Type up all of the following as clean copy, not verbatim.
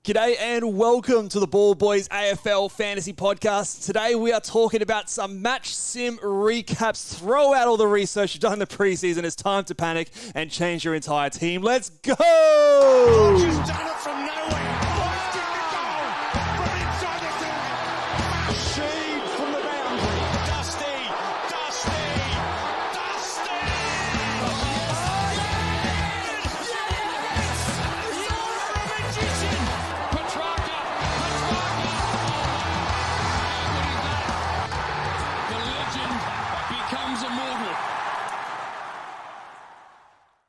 G'day and welcome to the Ball Boys AFL Fantasy Podcast. Today we are talking about some match sim recaps. Throw out all the research you've done in the preseason. It's time to panic and change your entire team. Let's go! Just done it from nowhere. Lofted the goal from inside the 30. Sheed from the boundary. Dusty. Petrarca. The legend becomes immortal.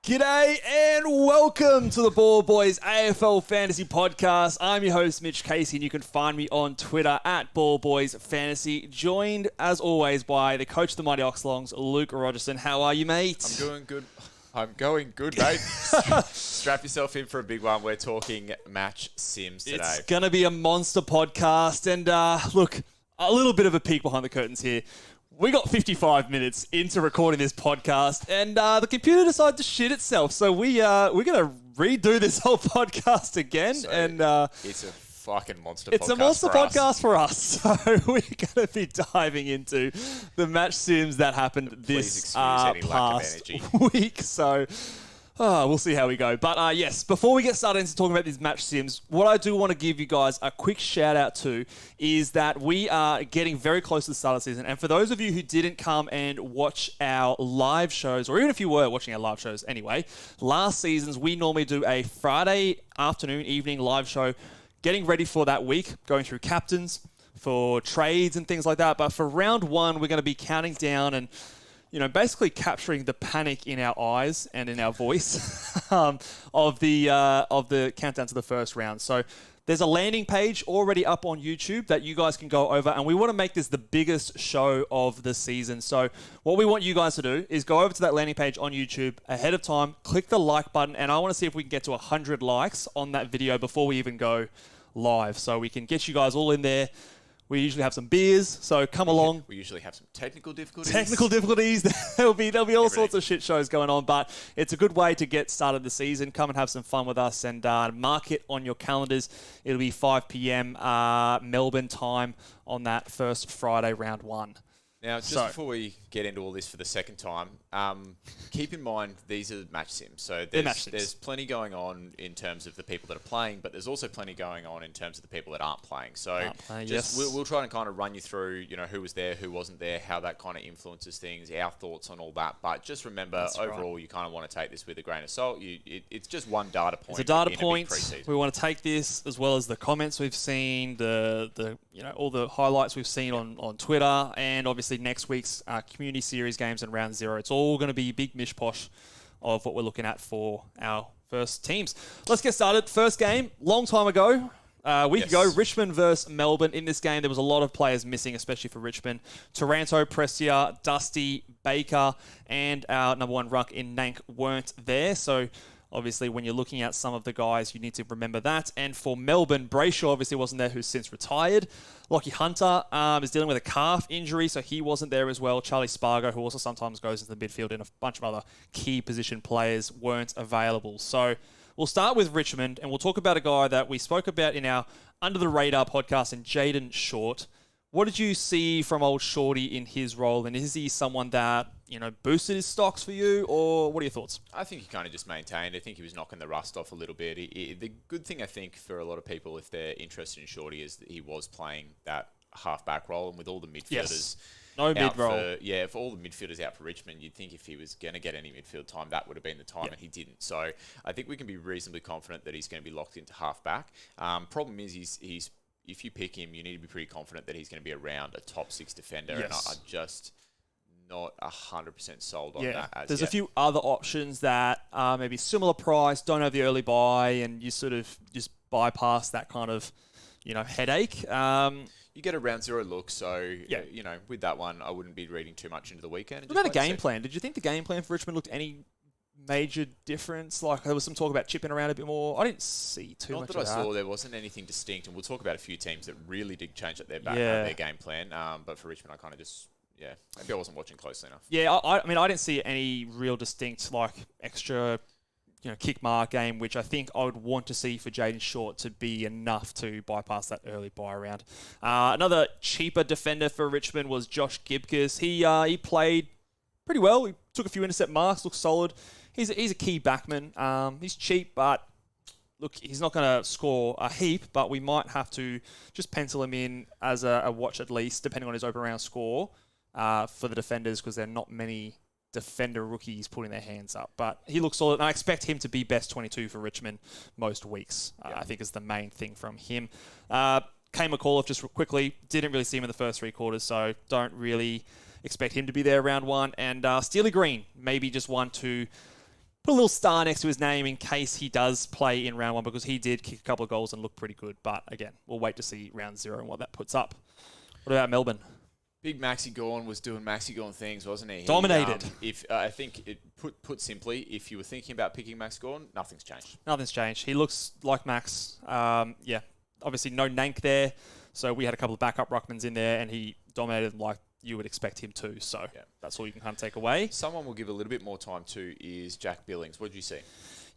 G'day and welcome to the Ball Boys AFL Fantasy Podcast. I'm your host, Mitch Casey, and you can find me on Twitter at Ball Boys Fantasy, joined, as always, by the coach of the Mighty Oxlongs, Luke Rogerson. How are you, mate? I'm doing good. I'm going good, mate. Strap yourself in for a big one. We're talking match sims today. It's going to be a monster podcast. And look, a little bit of a peek behind the curtains here. We got 55 minutes into recording this podcast, and the computer decided to shit itself. So we're going to redo this whole podcast again. So and it's a fucking monster podcast. It's a monster for us. podcast for us. So we're going to be diving into the match sims that happened this excuse any lack of past energy. week. So we'll see how we go. But yes, before we get started into talking about these match sims, what I do want to give you guys a quick shout out to is that we are getting very close to the start of the season. And for those of you who didn't come and watch our live shows, or even if you were watching our live shows anyway, last seasons we normally do a Friday afternoon, evening live show, getting ready for that week, going through captains, for trades and things like that. But for round one, we're going to be counting down and basically capturing the panic in our eyes and in our voice of the countdown to the first round. So there's a landing page already up on YouTube that you guys can go over, and we want to make this the biggest show of the season. So what we want you guys to do is go over to that landing page on YouTube ahead of time, click the like button, and I want to see if we can get to 100 likes on that video before we even go live. So we can get you guys all in there. We usually have some beers, so come along. We usually have some technical difficulties. There'll be all sorts of shit shows going on, but it's a good way to get started the season. Come and have some fun with us and mark it on your calendars. It'll be 5 p.m. Melbourne time on that first Friday, round one. Now, just before we get into all this for the second time, keep in mind these are match sims. So there's plenty going on in terms of the people that are playing, but there's also plenty going on in terms of the people that aren't playing. So we'll try and kind of run you through, who was there, who wasn't there, how that kind of influences things, our thoughts on all that. But just remember, overall, you kind of want to take this with a grain of salt. It's just one data point. It's a data point. We want to take this as well as the comments we've seen, the all the highlights we've seen on Twitter, and obviously next week's community series games and round zero. It's all going to be big mishposh of what we're looking at for our first teams. Let's get started. First game, long time ago, a week ago, Richmond versus Melbourne. In this game, there was a lot of players missing, especially for Richmond. Taranto, Prestia, Dusty, Baker, and our number one ruck in Nank weren't there. So obviously, when you're looking at some of the guys, you need to remember that. And for Melbourne, Brayshaw obviously wasn't there, who's since retired. Lockie Hunter is dealing with a calf injury, so he wasn't there as well. Charlie Spargo, who also sometimes goes into the midfield, and a bunch of other key position players weren't available. So we'll start with Richmond, and we'll talk about a guy that we spoke about in our Under the Radar podcast, and Jaden Short. What did you see from old Shorty in his role, and is he someone that boosted his stocks for you, or what are your thoughts? I think he kind of just maintained. I think he was knocking the rust off a little bit. The good thing, I think, for a lot of people, if they're interested in Shorty, is that he was playing that half-back role, and with all the midfielders... No mid-roll. For all the midfielders out for Richmond, you'd think if he was going to get any midfield time, that would have been the time, and he didn't. So I think we can be reasonably confident that he's going to be locked into half-back. Problem is, he's if you pick him, you need to be pretty confident that he's going to be around a top six defender, and I just... not 100% sold on that as There's yet. a few other options that are maybe similar price, don't have the early buy, and you sort of just bypass that kind of, headache. You get a round zero look, so, with that one, I wouldn't be reading too much into the weekend. What about a game plan? Did you think the game plan for Richmond looked any major difference? Like, there was some talk about chipping around a bit more. I didn't see too much of that. Not that I saw. There wasn't anything distinct, and we'll talk about a few teams that really did change up their game plan. But for Richmond, I kind of just... maybe I wasn't watching closely enough. Yeah, I mean, I didn't see any real distinct, extra kick mark game, which I think I would want to see for Jaden Short to be enough to bypass that early buy round. Another cheaper defender for Richmond was Josh Gibcus. He played pretty well. He took a few intercept marks, looked solid. He's a key backman. He's cheap, but look, he's not going to score a heap, but we might have to just pencil him in as a watch at least, depending on his open round score for the defenders, because there are not many defender rookies putting their hands up. But he looks solid, and I expect him to be best 22 for Richmond most weeks, I think is the main thing from him. Kane McAuliffe, just quickly, didn't really see him in the first 3 quarters, so don't really expect him to be there round 1. And Steely Green, maybe just one to put a little star next to his name in case he does play in round 1, because he did kick a couple of goals and look pretty good. But again, we'll wait to see round 0 and what that puts up. What about Melbourne? Big Maxi Gawn was doing Maxi Gawn things, wasn't he? Dominated. I think, put simply, if you were thinking about picking Max Gawn, nothing's changed. Nothing's changed. He looks like Max. Obviously no Nank there, so we had a couple of backup ruckmans in there, and he dominated like you would expect him to. So that's all you can kind of take away. Someone we'll give a little bit more time to is Jack Billings. What did you see?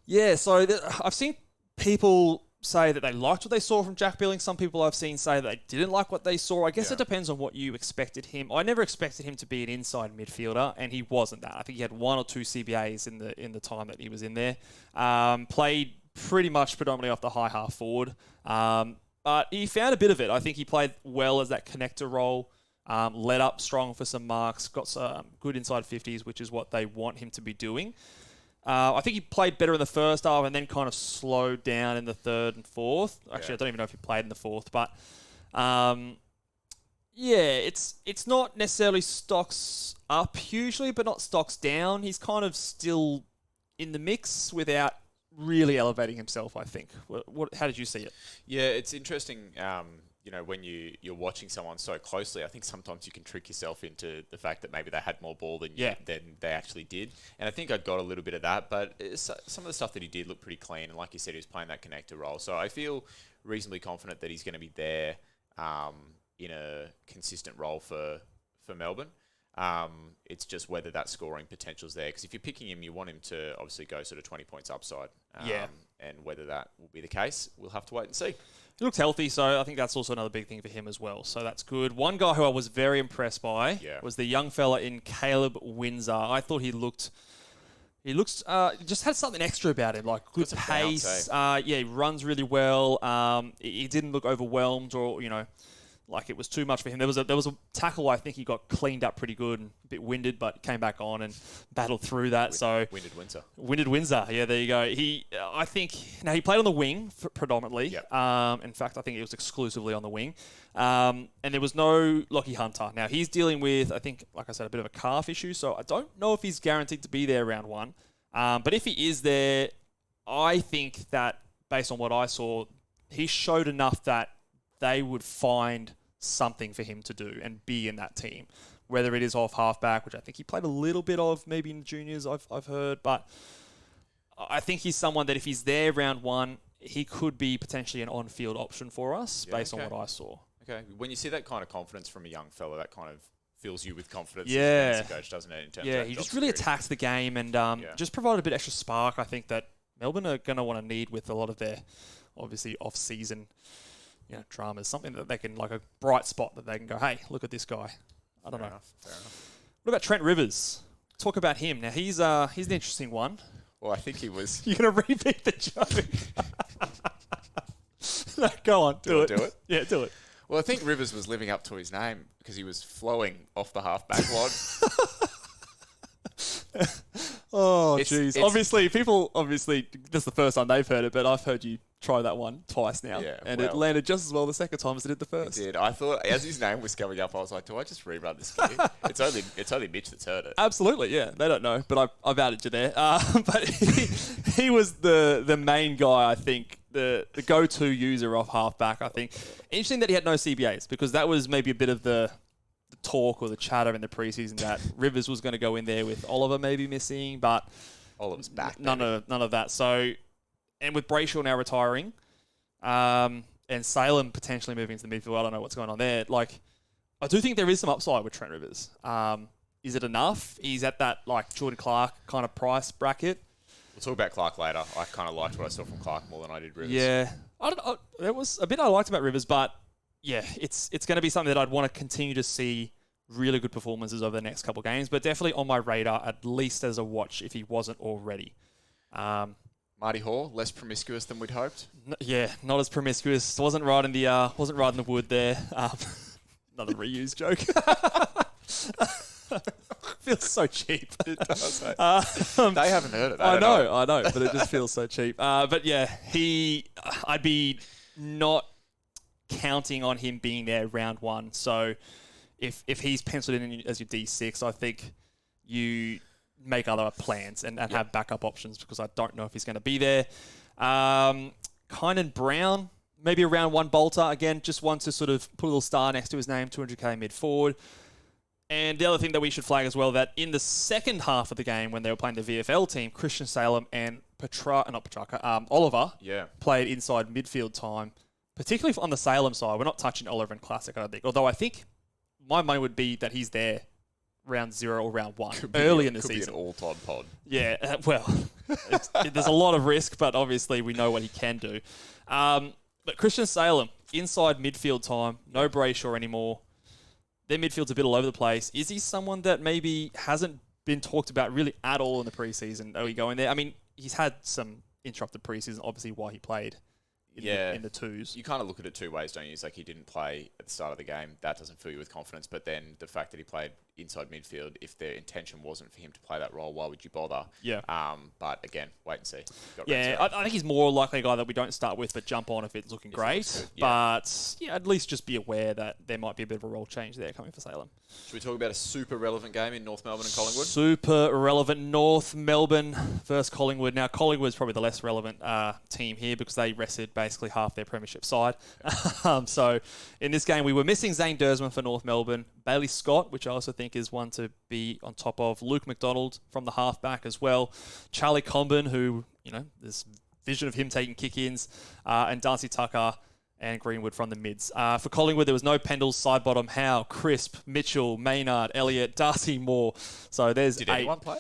Yeah, so I've seen people say that they liked what they saw from Jack Billings. Some people I've seen say that they didn't like what they saw. I guess it depends on what you expected him. I never expected him to be an inside midfielder, and he wasn't that. I think he had 1 or 2 CBAs in the time that he was in there. Played pretty much predominantly off the high half forward, but he found a bit of it. I think he played well as that connector role. Led up strong for some marks, got some good inside 50s, which is what they want him to be doing. I think he played better in the first half and then kind of slowed down in the third and fourth. Actually, I don't even know if he played in the fourth, but it's not necessarily stocks up hugely, but not stocks down. He's kind of still in the mix without really elevating himself, I think. How did you see it? Yeah, it's interesting. When you're watching someone so closely, I think sometimes you can trick yourself into the fact that maybe they had more ball than they actually did. And I think I got a little bit of that, but some of the stuff that he did looked pretty clean. And like you said, he was playing that connector role. So I feel reasonably confident that he's going to be there in a consistent role for Melbourne. It's just whether that scoring potential is there. Because if you're picking him, you want him to obviously go sort of 20 points upside. And whether that will be the case, we'll have to wait and see. He looks healthy, so I think that's also another big thing for him as well. So that's good. One guy who I was very impressed by was the young fella in Caleb Windsor. I thought he just had something extra about him, like good pace. He runs really well. He didn't look overwhelmed or, like it was too much for him. There was a tackle I think he got cleaned up pretty good and a bit winded, but came back on and battled through that. Winded Windsor. Yeah, there you go. He played on the wing predominantly. Yep. In fact, I think he was exclusively on the wing. And there was no Lockie Hunter. Now he's dealing with, I think, like I said, a bit of a calf issue. So I don't know if he's guaranteed to be there round 1. But if he is there, I think that based on what I saw, he showed enough that they would find something for him to do and be in that team, whether it is off halfback, which I think he played a little bit of maybe in the juniors, I've heard, but I think he's someone that if he's there round 1, he could be potentially an on-field option for us based on what I saw. Okay, when you see that kind of confidence from a young fella, that kind of fills you with confidence as a coach, doesn't it? In terms of he just really attacked the game and just provided a bit extra spark. I think that Melbourne are going to want to need with a lot of their obviously off-season dramas, something that they can, like a bright spot that they can go, hey, look at this guy. I don't know. Fair enough. What about Trent Rivers? Talk about him. Now, he's an interesting one. Well, I think he was... You're going to repeat the joke. No, go on. Do it. Yeah, do it. Well, I think Rivers was living up to his name because he was flowing off the half-back line. Oh, jeez. Obviously, this is the first time they've heard it, but I've heard you try that one twice now. Yeah, and it landed just as well the second time as it did the first. It did. I thought, as his name was coming up, I was like, do I just rerun this game? It's only Mitch that's heard it. Absolutely, yeah. They don't know, but I've added you there. But he was the main guy, I think, the go-to user off halfback, I think. Interesting that he had no CBAs, because that was maybe a bit of the talk or the chatter in the preseason that Rivers was going to go in there with Oliver maybe missing, but Oliver's back. None of that. So, and with Brayshaw now retiring, and Salem potentially moving into the midfield, I don't know what's going on there. Like, I do think there is some upside with Trent Rivers. Is it enough? He's at that like Jordan Clark kind of price bracket. We'll talk about Clark later. I kind of liked what I saw from Clark more than I did Rivers. Yeah. There was a bit I liked about Rivers, but yeah, it's going to be something that I'd want to continue to see really good performances over the next couple of games, but definitely on my radar, at least as a watch if he wasn't already. Marty Hore, less promiscuous than we'd hoped. Not as promiscuous. Wasn't right in the wood there. Another reused joke. Feels so cheap. It does. They haven't heard it. I know, but it just feels so cheap. But yeah, I'd be not counting on him being there round one. So if he's penciled in as your D6, I think you make other plans and have backup options because I don't know if he's going to be there. Kynan Brown, maybe a round one bolter. Again, just wants to sort of put a little star next to his name, 200k mid forward. And the other thing that we should flag as well, that in the second half of the game when they were playing the VFL team, Christian Salem and Oliver played inside midfield time, particularly on the Salem side. We're not touching Oliver in Classic, I don't think. Although I think my money would be that he's there round 0 or round 1, early in the season. Could be an all-time pod. Yeah, there's a lot of risk, but obviously we know what he can do. But Christian Salem, inside midfield time, no Brayshaw anymore. Their midfield's a bit all over the place. Is he someone that maybe hasn't been talked about really at all in the preseason? Are we going there? I mean, he's had some interrupted preseason, obviously, while he played in the twos. You kind of look at it two ways, don't you? It's like he didn't play at the start of the game. That doesn't fill you with confidence. But then the fact that he played inside midfield, if their intention wasn't for him to play that role, why would you bother? Yeah. But again, wait and see. I think he's more likely a guy that we don't start with, but jump on if it's looking great. But at least just be aware that there might be a bit of a role change there coming for Salem. Should we talk about a super relevant game in North Melbourne and Collingwood? Super relevant. North Melbourne versus Collingwood. Now, Collingwood's probably the less relevant team here because they rested basically half their premiership side. So in this game, we were missing Zane Dersman for North Melbourne. Bailey Scott, which I also think is one to be on top of. Luke McDonald from the halfback as well. Charlie Comben, who, this vision of him taking kick-ins. And Darcy Tucker and Greenwood from the mids. For Collingwood, there was no Pendles, Sidebottom, Howe, Crisp, Mitchell, Maynard, Elliott, Darcy Moore. So there's Did anyone play?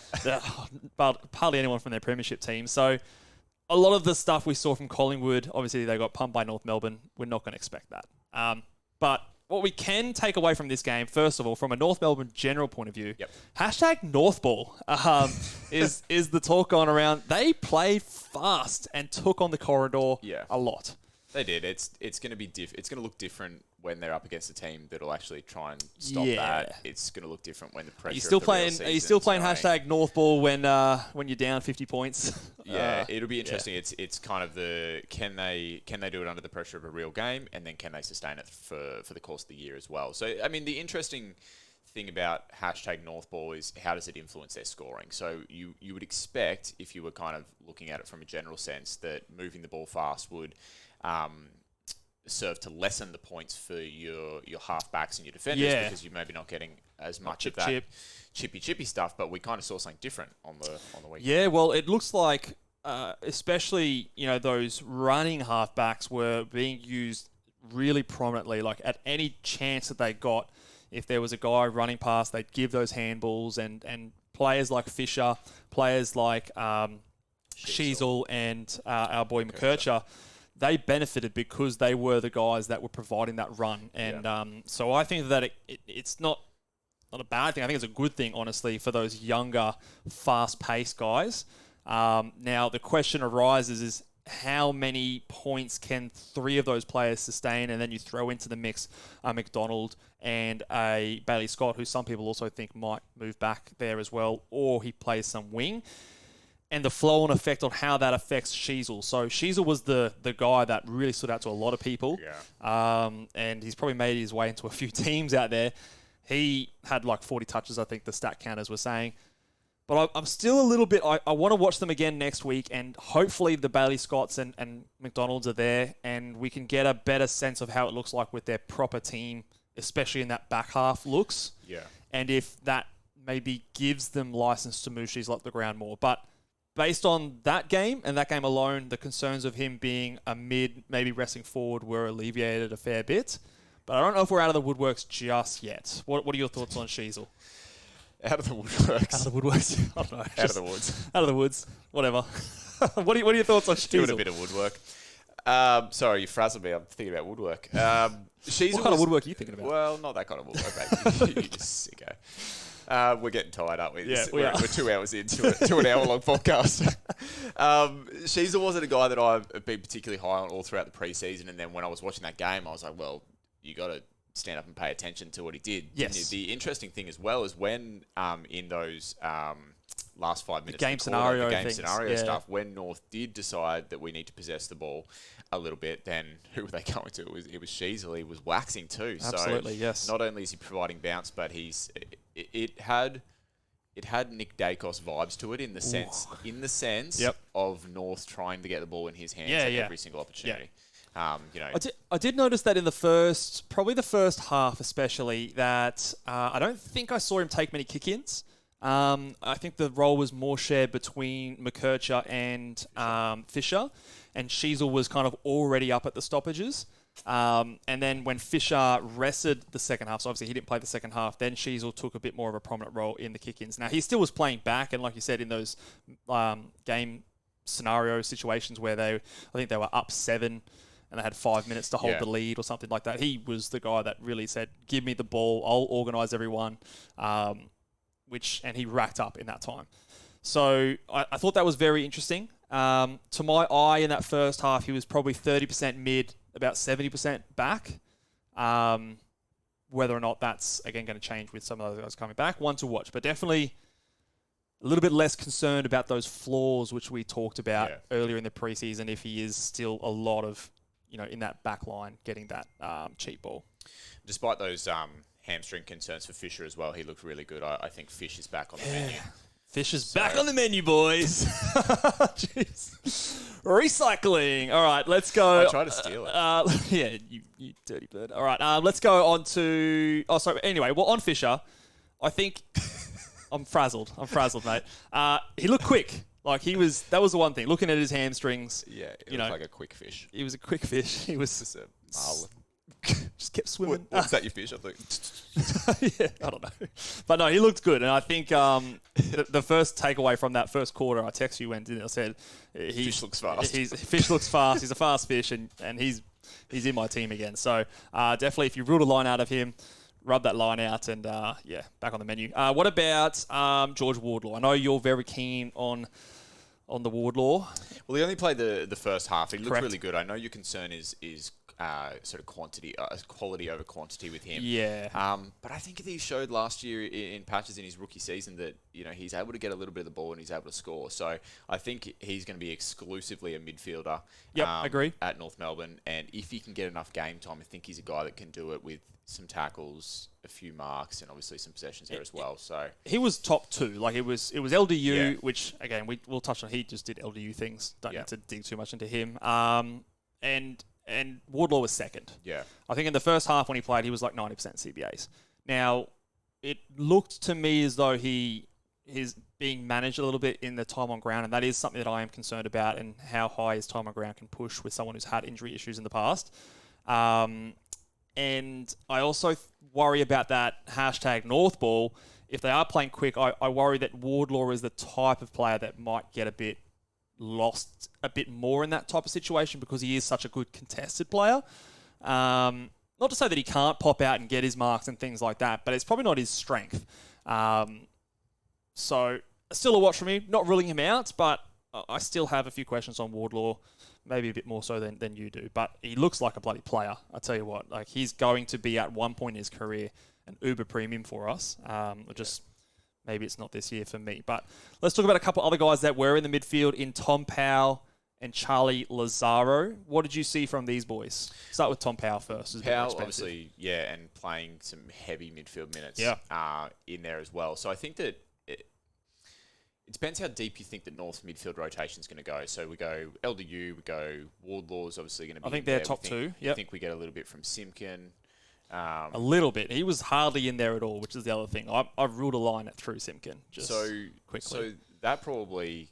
But hardly anyone from their premiership team. So a lot of the stuff we saw from Collingwood, obviously they got pumped by North Melbourne. We're not going to expect that. But what we can take away from this game, first of all, from a North Melbourne general point of view, hashtag Northball is the talk going around. They played fast and took on the corridor a lot. They did. It's going to be it's going to look different when they're up against a team that'll actually try and stop that. It's going to look different when the pressure. Are you still playing hashtag Northball when you're down 50 points? Yeah, it'll be interesting. Yeah. It's kind of can they do it under the pressure of a real game, and then can they sustain it for the course of the year as well? So I mean, the interesting thing about hashtag Northball is how does it influence their scoring? So you would expect, if you were kind of looking at it from a general sense, that moving the ball fast would serve to lessen the points for your halfbacks and your defenders because you're maybe not getting as much of that chippy stuff. But we kind of saw something different on the weekend. Yeah, well, it looks like especially those running halfbacks were being used really prominently. Like at any chance that they got, if there was a guy running past, they'd give those handballs, and players like Fisher, players like Sheasel and our boy McKercher, they benefited because they were the guys that were providing that run. And so I think that it's not a bad thing. I think it's a good thing, honestly, for those younger, fast-paced guys. Now, the question arises is how many points can 3 of those players sustain? And then you throw into the mix a McDonald and a Bailey Scott, who some people also think might move back there as well, or he plays some wing. And the flow-on effect on how that affects Sheasel. So Sheasel was the guy that really stood out to a lot of people. Yeah. And he's probably made his way into a few teams out there. He had like 40 touches, I think the stat counters were saying. But I'm still a little bit... I want to watch them again next week, and hopefully the Bailey Scotts and McDonalds are there, and we can get a better sense of how it looks like with their proper team, especially in that back half looks. Yeah. And if that maybe gives them license to move Sheasel up the ground more. But based on that game and that game alone, the concerns of him being a mid, maybe resting forward, were alleviated a fair bit. But I don't know if we're out of the woodworks just yet. What are your thoughts on Sheasel? Out of the woodworks. Out of the woodworks. I don't know. Out of the woods. Out of the woods. Whatever. what are your thoughts on Sheasel? Doing a bit of woodwork. Sorry, you frazzled me. I'm thinking about woodwork. Sheasel what kind of woodwork are you thinking about? Well, not that kind of woodwork, mate. You just sicko. We're getting tired, aren't we? Yeah, we're 2 hours into an hour-long podcast. Sheasel wasn't a guy that I've been particularly high on all throughout the preseason, and then when I was watching that game, I was like, well, you got to stand up and pay attention to what he did. Yes. The interesting thing as well is when in those last 5 minutes, the game scenario stuff, when North did decide that we need to possess the ball a little bit, then who were they going to? It was Sheasel. He was waxing too. Absolutely, so yes. Not only is he providing bounce, but it had Nick Dacos vibes to it in the sense of North trying to get the ball in his hands at every single opportunity. Yeah. I did notice that in the first half especially, that I don't think I saw him take many kick-ins. I think the role was more shared between McKercher and Fisher, and Sheasel was kind of already up at the stoppages. And then when Fisher rested the second half, so obviously he didn't play the second half, then Sheasel took a bit more of a prominent role in the kick-ins. Now, he still was playing back, and like you said, in those game scenario situations where I think they were up 7 and they had 5 minutes to hold the lead or something like that. He was the guy that really said, give me the ball, I'll organise everyone, and he racked up in that time. So I thought that was very interesting. To my eye, in that first half, he was probably 30% mid, about 70% back. Whether or not that's, again, going to change with some of those guys coming back, one to watch. But definitely a little bit less concerned about those flaws, which we talked about earlier in the preseason, if he is still a lot of, in that back line, getting that cheap ball. Despite those hamstring concerns for Fisher as well, he looked really good. I think Fish is back on the menu. Fish is back on the menu, boys. Jeez. Recycling. All right, let's go. I tried to steal it. Yeah, you dirty bird. All right, let's go on to... Oh, sorry. Anyway, on Fisher, I think... I'm frazzled, mate. He looked quick. That was the one thing. Looking at his hamstrings. Yeah, it looked like a quick fish. He was a quick fish. He was... Just a marlin. Just kept swimming. What's that, your fish? I think. Yeah, I don't know. But no, he looked good. And I think the first takeaway from that first quarter, I texted you and I said... Fish looks fast. Fish looks fast. He's a fast fish, and he's in my team again. So definitely, if you ruled a line out of him, rub that line out and, back on the menu. What about George Wardlaw? I know you're very keen on the Wardlaw. Well, he only played the first half. He looked Correct. really good. I know your concern is sort of quality over quantity with him. Yeah. But I think that he showed last year in patches in his rookie season that he's able to get a little bit of the ball and he's able to score. So I think he's going to be exclusively a midfielder. Yep, agree. At North Melbourne, and if he can get enough game time, I think he's a guy that can do it with some tackles, a few marks, and obviously some possessions there as well. So he was top 2. It was LDU, which again we'll touch on. He just did LDU things. Don't need to dig too much into him. And Wardlaw was second. Yeah. I think in the first half when he played, he was like 90% CBAs. Now, it looked to me as though he's being managed a little bit in the time on ground, and that is something that I am concerned about, and how high his time on ground can push with someone who's had injury issues in the past. And I also worry about that hashtag Northball. If they are playing quick, I worry that Wardlaw is the type of player that might get a bit lost a bit more in that type of situation because he is such a good contested player. Not to say that he can't pop out and get his marks and things like that, but it's probably not his strength. So still a watch for me. Not ruling him out, but I still have a few questions on Wardlaw, maybe a bit more so than you do. But he looks like a bloody player. I tell you what, he's going to be at one point in his career an uber premium for us. Maybe it's not this year for me. But let's talk about a couple other guys that were in the midfield in Tom Powell and Charlie Lazaro. What did you see from these boys? Start with Tom Powell first. Powell, obviously, and playing some heavy midfield minutes in there as well. So I think that it depends how deep you think that North's midfield rotation is going to go. So we go LDU, we go Wardlaw's obviously going to be I think they're top 2. I think we get a little bit from Simpkin. A little bit. He was hardly in there at all, which is the other thing. I've ruled a line through Simpkin quickly. So that probably,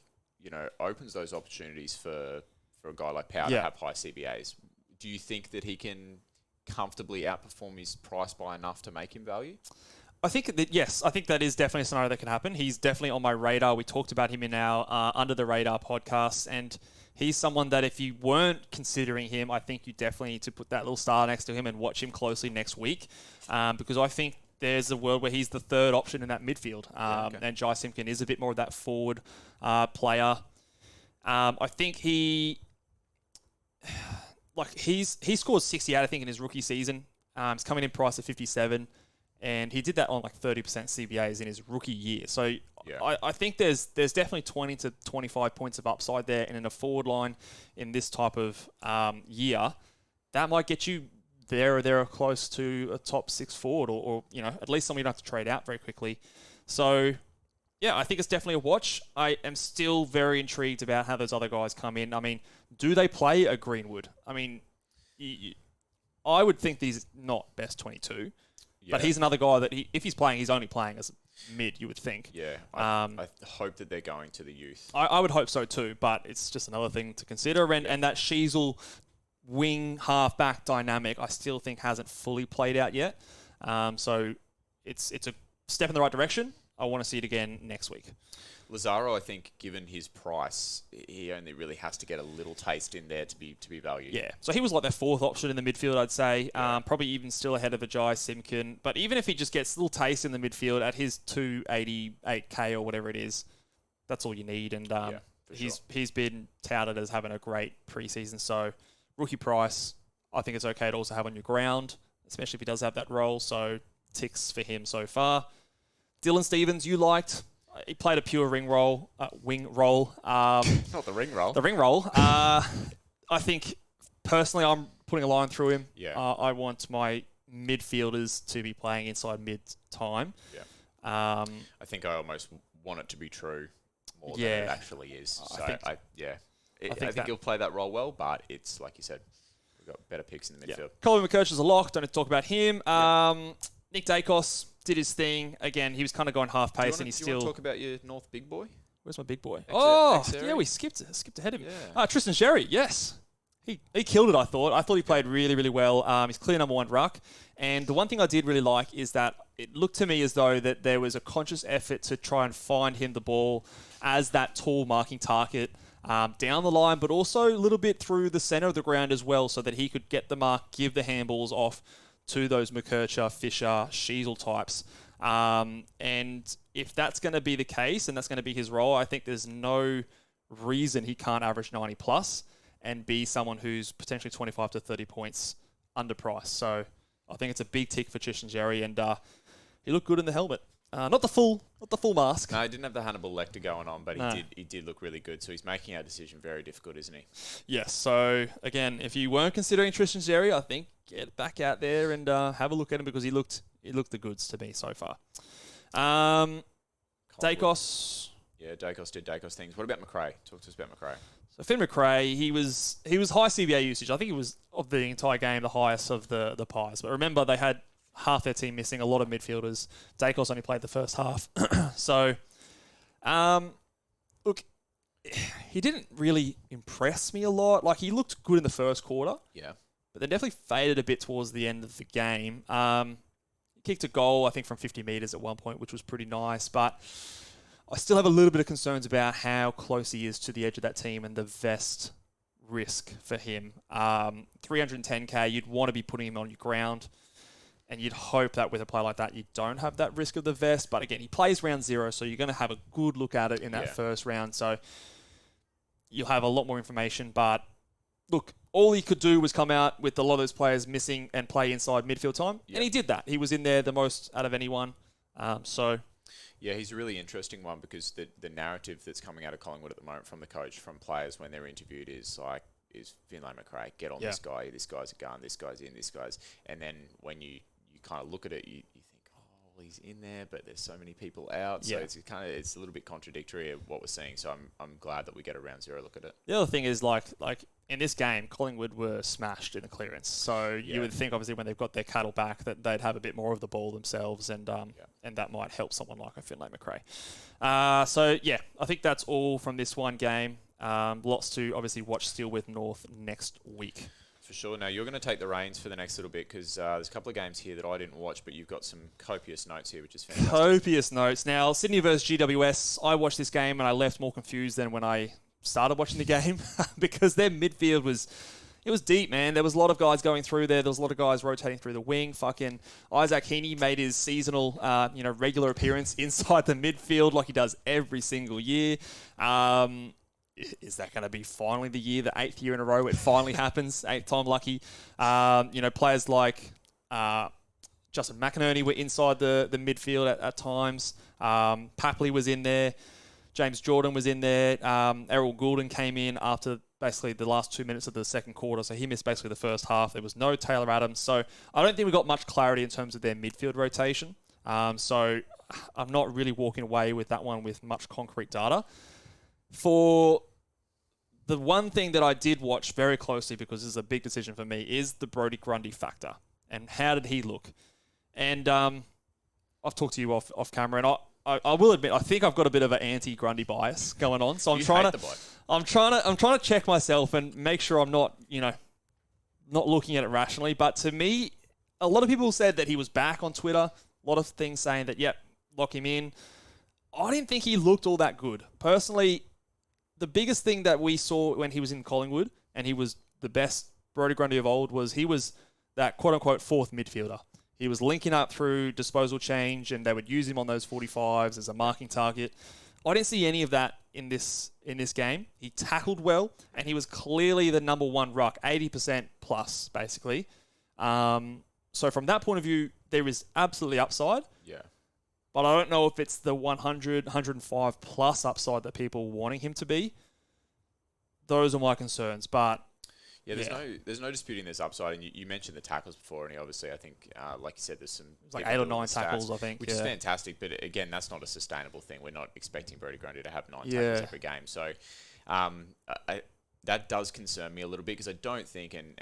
opens those opportunities for a guy like Powell to have high CBAs. Do you think that he can comfortably outperform his price by enough to make him value? I think that is definitely a scenario that can happen. He's definitely on my radar. We talked about him in our Under the Radar podcast, and he's someone that if you weren't considering him, I think you definitely need to put that little star next to him and watch him closely next week, because I think there's a world where he's the third option in that midfield, and Jai Simpkin is a bit more of that forward player. I think he scored 68, I think, in his rookie season. He's coming in priced at 57. And he did that on like 30% CBAs in his rookie year. So I think there's definitely 20 to 25 points of upside there. And in a forward line in this type of year, that might get you there or there close to a top 6 forward or at least someone you don't have to trade out very quickly. So, yeah, I think it's definitely a watch. I am still very intrigued about how those other guys come in. I mean, do they play a Greenwood? I mean, I would think he's not best 22. Yeah. But he's another guy that if he's playing, he's only playing as mid, you would think. Yeah, I hope that they're going to the youth. I would hope so too, but it's just another thing to consider. And that Sheasel wing half-back dynamic, I still think hasn't fully played out yet. So it's a step in the right direction. I want to see it again next week. Lazaro, I think, given his price, he only really has to get a little taste in there to be valued. Yeah, so he was like their fourth option in the midfield, I'd say. Yeah. Probably even still ahead of a Jai Simpkin. But even if he just gets a little taste in the midfield at his 288k or whatever it is, that's all you need. And he's been touted as having a great preseason. So rookie price, I think it's okay to also have on your ground, especially if he does have that role. So ticks for him so far. Dylan Stephens, you liked. He played a pure wing role. Not the ring roll. The ring roll. I think, personally, I'm putting a line through him. Yeah. I want my midfielders to be playing inside mid-time. Yeah. I think I almost want it to be true more than it actually is. So, I think he'll play that role well, but it's, like you said, we've got better picks in the midfield. Yeah. Colin McCurch is a lock. Don't need to talk about him. Nick Dacos did his thing. Again, he was kind of going half pace, and he's still. Do you want to talk about your North big boy? Where's my big boy? Yeah, we skipped ahead of him. Yeah. Tristan Xerri, yes. He killed it, I thought. I thought he played really, really well. He's clear number one ruck. And the one thing I did really like is that it looked to me as though that there was a conscious effort to try and find him the ball as that tall marking target down the line, but also a little bit through the centre of the ground as well, so that he could get the mark, give the handballs off to those McKercher, Fisher, Sheasel types. And if that's going to be the case and that's going to be his role, I think there's no reason he can't average 90 plus and be someone who's potentially 25 to 30 points underpriced. So I think it's a big tick for Tristan Xerri, and he looked good in the helmet. Not the full mask. No, he didn't have the Hannibal Lecter going on, but he did look really good. So he's making our decision very difficult, isn't he? Yes. So again, if you weren't considering Tristan Xerri, I think get back out there and have a look at him, because he looked the goods to me so far. Dacos. Yeah, Dacos did Dacos things. What about McRae? Talk to us about McRae. So Finn McRae, he was high CBA usage. I think he was, of the entire game, the highest of the Pies. But remember, they had half their team missing, a lot of midfielders. Dacos only played the first half. So, look, he didn't really impress me a lot. Like, he looked good in the first quarter. Yeah. But they definitely faded a bit towards the end of the game. He kicked a goal, I think, from 50 metres at one point, which was pretty nice. But I still have a little bit of concerns about how close he is to the edge of that team and the vest risk for him. 310k, you'd want to be putting him on your ground. And you'd hope that with a play like that, you don't have that risk of the vest. But again, he plays round 0, so you're going to have a good look at it in that first round. So you'll have a lot more information. But look, all he could do was come out with a lot of those players missing and play inside midfield time. Yep. And he did that. He was in there the most out of anyone. Yeah, he's a really interesting one, because the narrative that's coming out of Collingwood at the moment from the coach, from players when they're interviewed, is Finlay McRae, get on this guy, this guy's a gun, this guy's in, this guy's... And then when you kind of look at it, you think, oh, he's in there, but there's so many people out. So it's a little bit contradictory of what we're seeing. So I'm glad that we get a round 0 look at it. The other thing is, like in this game, Collingwood were smashed in the clearance. So you would think, obviously, when they've got their cattle back, that they'd have a bit more of the ball themselves, and that might help someone like a Finlay McRae. I think that's all from this one game. Lots to obviously watch still with North next week. For sure. Now, you're going to take the reins for the next little bit because there's a couple of games here that I didn't watch, but you've got some copious notes here, which is fantastic. Copious notes. Now, Sydney versus GWS, I watched this game and I left more confused than when I started watching the game because their midfield was deep, man. There was a lot of guys going through there. There was a lot of guys rotating through the wing. Fucking Isaac Heaney made his seasonal, regular appearance inside the midfield like he does every single year. Is that going to be finally the year, the 8th year in a row it finally happens, 8th time lucky? Players like Justin McInerney were inside the midfield at times. Papley was in there. James Jordan was in there. Errol Goulden came in after basically the last 2 minutes of the second quarter, so he missed basically the first half. There was no Taylor Adams, so I don't think we got much clarity in terms of their midfield rotation. So I'm not really walking away with that one with much concrete data. For the one thing that I did watch very closely, because this is a big decision for me, is the Brodie Grundy factor. And how did he look? And I've talked to you off camera, and I will admit I think I've got a bit of an anti-Grundy bias going on. So I'm trying to check myself and make sure I'm not looking at it rationally. But to me, a lot of people said that he was back on Twitter. A lot of things saying that, yep, lock him in. I didn't think he looked all that good. Personally, the biggest thing that we saw when he was in Collingwood, and he was the best Brodie Grundy of old, was he was that quote-unquote fourth midfielder. He was linking up through disposal change, and they would use him on those 45s as a marking target. I didn't see any of that in this game. He tackled well, and he was clearly the number one ruck, 80% plus, basically. So from that point of view, there is absolutely upside. Yeah. But I don't know if it's the 100, 105 plus upside that people are wanting him to be. Those are my concerns. But yeah, there's no disputing this upside. And you mentioned the tackles before, and obviously I think, like you said, there's some... It's like 8 or 9 tackles, I think. Which is fantastic. But again, that's not a sustainable thing. We're not expecting Brodie Grundy to have 9 tackles every game. So that does concern me a little bit because I don't think, and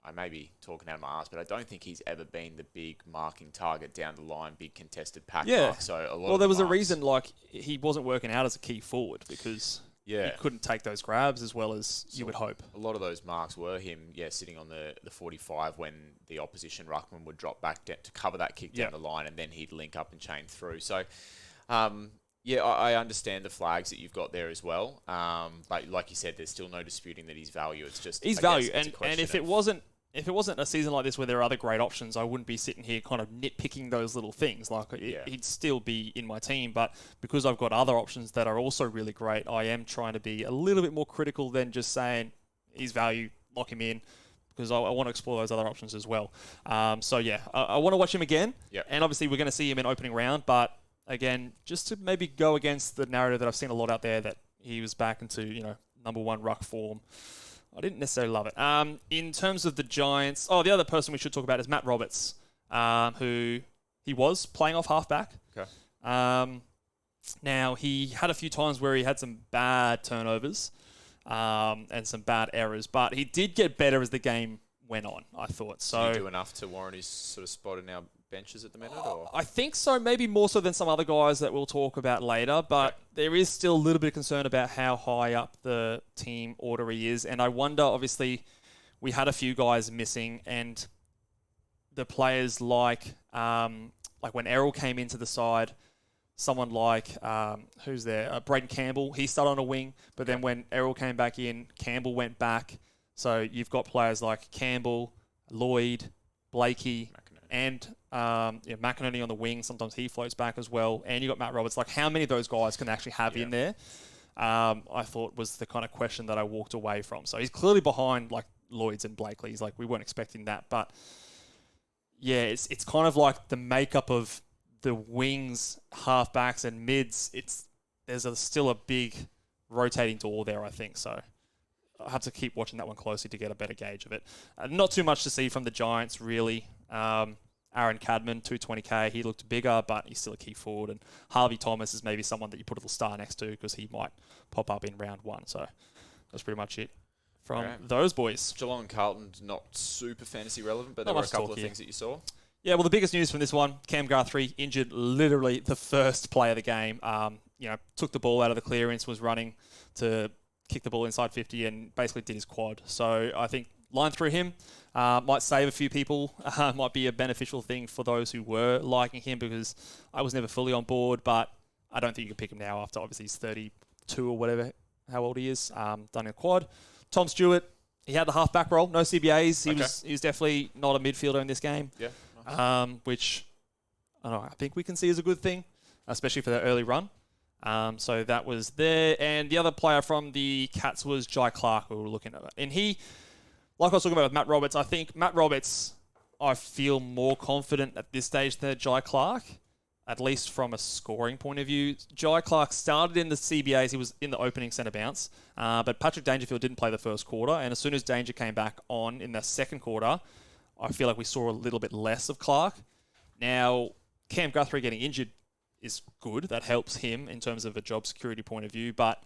I may be talking out of my ass, but I don't think he's ever been the big marking target down the line, big contested pack mark. So there was a reason like he wasn't working out as a key forward because he couldn't take those grabs as well as you would hope. A lot of those marks were him, sitting on the 45 when the opposition ruckman would drop back to cover that kick down the line, and then he'd link up and chain through. So, I understand the flags that you've got there as well. But like you said, there's still no disputing that he's value. It's just he's value, and if it wasn't a season like this where there are other great options, I wouldn't be sitting here kind of nitpicking those little things. Like he'd still be in my team, but because I've got other options that are also really great, I am trying to be a little bit more critical than just saying he's value, lock him in, because I want to explore those other options as well. I want to watch him again, and obviously we're going to see him in opening round, but again, just to maybe go against the narrative that I've seen a lot out there that he was back into number one ruck form. I didn't necessarily love it. In terms of the Giants, the other person we should talk about is Matt Roberts, who he was playing off halfback. Okay. Now, he had a few times where he had some bad turnovers and some bad errors, but he did get better as the game went on, I thought. So did he do enough to warrant his sort of spot in our benches at the minute? Or? I think so, maybe more so than some other guys that we'll talk about later, but there is still a little bit of concern about how high up the team order he is, and I wonder, obviously, we had a few guys missing, and the players like when Errol came into the side, someone like, who's there? Braden Campbell, he started on a wing, but then when Errol came back in, Campbell went back. So you've got players like Campbell, Lloyd, Blakey, and McInerney on the wing. Sometimes he floats back as well. And you got Matt Roberts. Like, how many of those guys can actually have in there? I thought was the kind of question that I walked away from. So he's clearly behind like Lloyd's and Blakely's. Like, we weren't expecting that, but yeah, it's kind of like the makeup of the wings, halfbacks, and mids. There's still a big rotating door there, I think. So I have to keep watching that one closely to get a better gauge of it. Not too much to see from the Giants, really. Aaron Cadman, 220k. He looked bigger, but he's still a key forward. And Harvey Thomas is maybe someone that you put a little star next to because he might pop up in round one. So that's pretty much it from those boys. Geelong and Carlton, not super fantasy relevant, but there were a couple of things that you saw. Yeah, well, the biggest news from this one, Cam Guthrie injured literally the first play of the game. Took the ball out of the clearance, was running to kick the ball inside 50 and basically did his quad. So I think line through him. Might save a few people. Might be a beneficial thing for those who were liking him, because I was never fully on board, but I don't think you can pick him now after obviously he's 32 or whatever, how old he is, done in quad. Tom Stewart, he had the half-back role, no CBAs. He was definitely not a midfielder in this game. Yeah. Nice. Which I think we can see as a good thing, especially for that early run. So that was there. And the other player from the Cats was Jai Clark, who we were looking at. And he, like I was talking about with Matt Roberts, I think Matt Roberts, I feel more confident at this stage than Jai Clark, at least from a scoring point of view. Jai Clark started in the CBAs. He was in the opening centre bounce. But Patrick Dangerfield didn't play the first quarter. And as soon as Danger came back on in the second quarter, I feel like we saw a little bit less of Clark. Now, Cam Guthrie getting injured is good. That helps him in terms of a job security point of view. But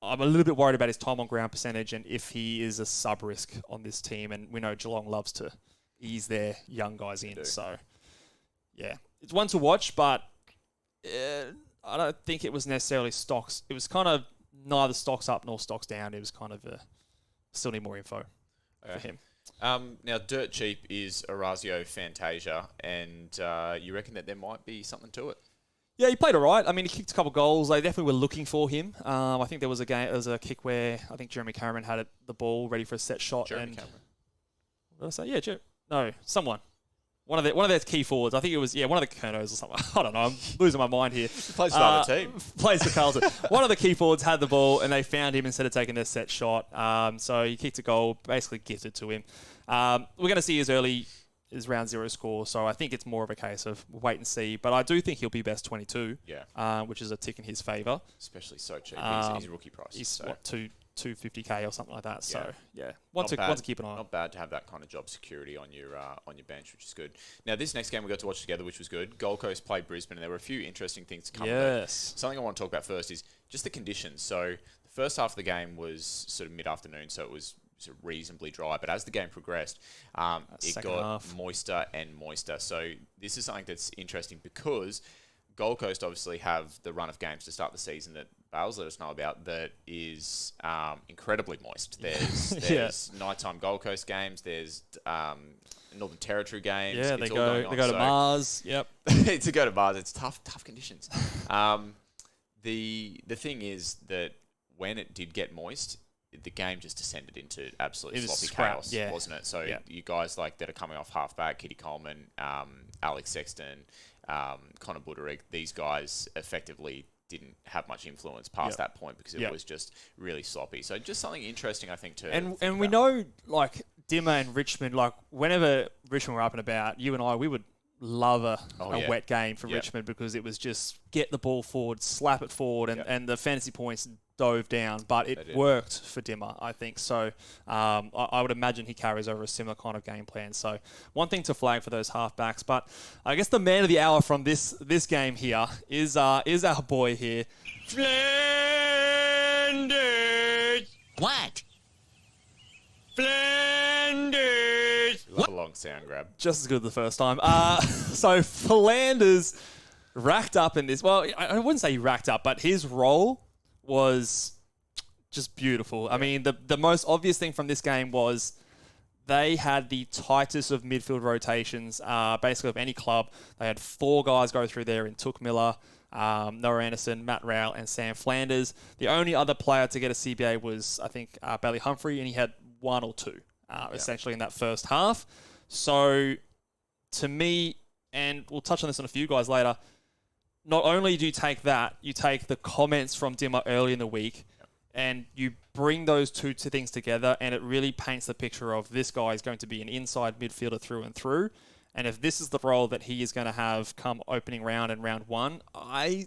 I'm a little bit worried about his time on ground percentage and if he is a sub-risk on this team. And we know Geelong loves to ease their young guys in. So, yeah. It's one to watch, but I don't think it was necessarily stocks. It was kind of neither stocks up nor stocks down. It was kind of still need more info for him. Now, dirt cheap is Orazio Fantasia, and you reckon that there might be something to it? Yeah, he played all right. I mean, he kicked a couple of goals. They definitely were looking for him. I think there was a kick where I think Jeremy Cameron had the ball ready for a set shot. Jeremy Cameron. What did I say? Yeah, someone. One of their key forwards. I think it was, one of the Kernos or something. I don't know. I'm losing my mind here. Plays for another team. Plays for Carlton. One of the key forwards had the ball and they found him instead of taking their set shot. So he kicked a goal, basically gifted to him. We're going to see his round zero score. So I think it's more of a case of wait and see. But I do think he'll be best 22, which is a tick in his favour. Especially so cheap. He's rookie price. He's what, 250k or something like that. So want to keep an eye on. Not bad to have that kind of job security on your bench, which is good. Now this next game we got to watch together, which was good. Gold Coast played Brisbane, and there were a few interesting things to come. Yes. Something I want to talk about first is just the conditions. So the first half of the game was sort of mid-afternoon, so it was sort of reasonably dry. But as the game progressed, it got moister and moister. So this is something that's interesting because Gold Coast obviously have the run of games to start the season that Bales let us know about that is incredibly moist. There's nighttime Gold Coast games. There's Northern Territory games. Yeah, they go to Mars. Yep. To go to Mars, it's tough conditions. The thing is that when it did get moist, the game just descended into absolute sloppy chaos, wasn't it? So you guys like that are coming off halfback, Kitty Coleman, Alex Sexton, Connor Buderick, these guys effectively didn't have much influence past that point because it was just really sloppy. So just something interesting, I think, and we know, like, Dimmer and Richmond, like, whenever Richmond were up and about, you and I, we would love a wet game for Richmond because it was just get the ball forward, slap it forward, and the fantasy points dove down. But it worked for Dimmer, I think. So I would imagine he carries over a similar kind of game plan. So one thing to flag for those halfbacks. But I guess the man of the hour from this game here is our boy here, Flanders. What? Flanders. Love a long sound grab. Just as good the first time. So Flanders racked up in this. Well, I wouldn't say he racked up, but his role was just beautiful. I mean, the most obvious thing from this game was they had the tightest of midfield rotations, basically of any club. They had 4 guys go through there in Took Miller, Noah Anderson, Matt Rowell, and Sam Flanders. The only other player to get a CBA was, I think, Bailey Humphrey, and he had 1 or 2, essentially, in that first half. So, to me, and we'll touch on this on a few guys later, not only do you take that, you take the comments from Dimmer early in the week, and you bring those two things together, and it really paints the picture of this guy is going to be an inside midfielder through and through. And if this is the role that he is going to have come opening round and round 1, I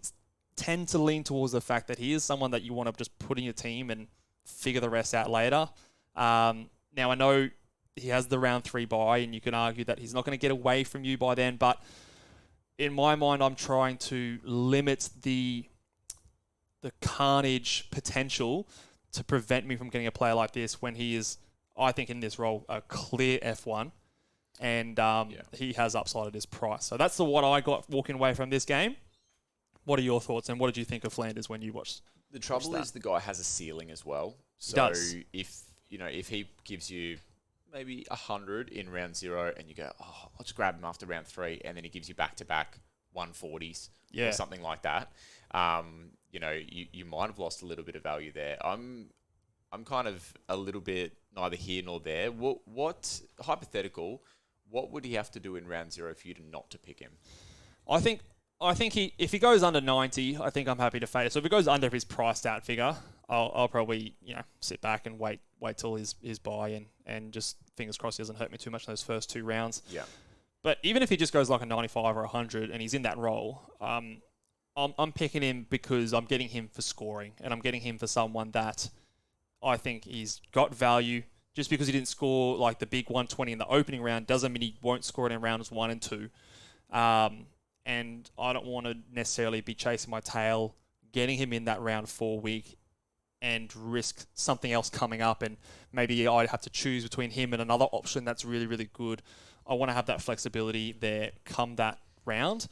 tend to lean towards the fact that he is someone that you want to just put in your team and figure the rest out later. Now, I know he has the round 3 bye, and you can argue that he's not going to get away from you by then, but in my mind, I'm trying to limit the carnage potential to prevent me from getting a player like this when he is, I think, in this role, a clear F1, and he has upside at his price. So that's what I got walking away from this game. What are your thoughts, and what did you think of Flanders when you watched? The trouble is the guy has a ceiling as well. So if he gives you maybe 100 in round 0, and you go, oh, I'll just grab him after round 3, and then he gives you back-to-back 140s or something like that. You might have lost a little bit of value there. I'm kind of a little bit neither here nor there. What hypothetical? What would he have to do in round 0 for you to not to pick him? I think if he goes under 90, I think I'm happy to fade it. So if he goes under his priced out figure, I'll probably sit back and wait till his buy and just fingers crossed he doesn't hurt me too much in those first 2 rounds. Yeah. But even if he just goes like a 95 or 100 and he's in that role, I'm picking him because I'm getting him for scoring and I'm getting him for someone that I think he's got value. Just because he didn't score like the big 120 in the opening round doesn't mean he won't score it in rounds 1 and 2. And I don't want to necessarily be chasing my tail, getting him in that round 4 week and risk something else coming up. And maybe I'd have to choose between him and another option that's really, really good. I want to have that flexibility there come that round.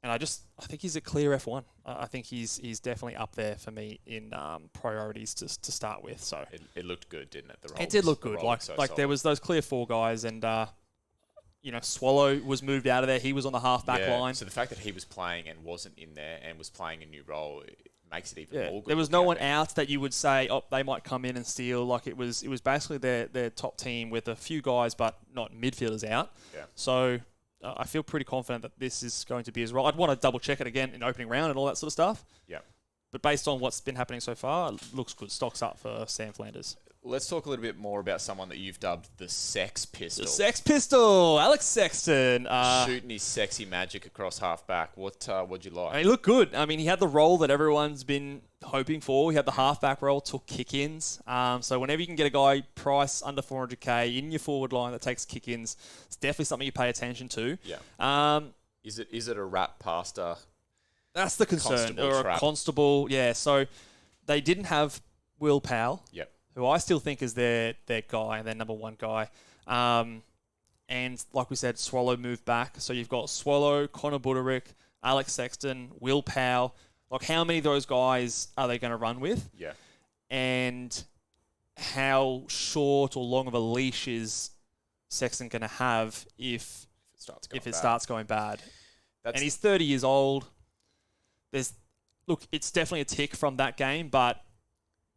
And I think he's a clear F1. I think he's definitely up there for me in priorities to start with. So it looked good, didn't it? It did look good. Like there was those clear 4 guys, and Swallow was moved out of there. He was on the half-back line. So the fact that he was playing and wasn't in there and was playing a new role, it makes it even more good. There was no one out that you would say, oh, they might come in and steal. Like it was basically their top team with a few guys, but not midfielders out. Yeah. So I feel pretty confident that this is going to be his role. I'd want to double check it again in opening round and all that sort of stuff. Yeah. But based on what's been happening so far, it looks good. Stocks up for Sam Flanders. Let's talk a little bit more about someone that you've dubbed the Sex Pistol. The Sex Pistol, Alex Sexton. Shooting his sexy magic across halfback. What'd you like? He looked good. I mean, he had the role that everyone's been hoping for. He had the halfback role, took kick-ins. So whenever you can get a guy price under 400k in your forward line that takes kick-ins, it's definitely something you pay attention to. Yeah. Is it a rat pasta? That's the concern. Or a constable. Yeah. So they didn't have Will Powell. Yep. Who I still think is their guy, their number 1 guy. And like we said, Swallow moved back. So you've got Swallow, Connor Buderick, Alex Sexton, Will Powell. Like how many of those guys are they going to run with? Yeah. And how short or long of a leash is Sexton going to have if it starts going bad? And he's 30 years old. It's definitely a tick from that game, but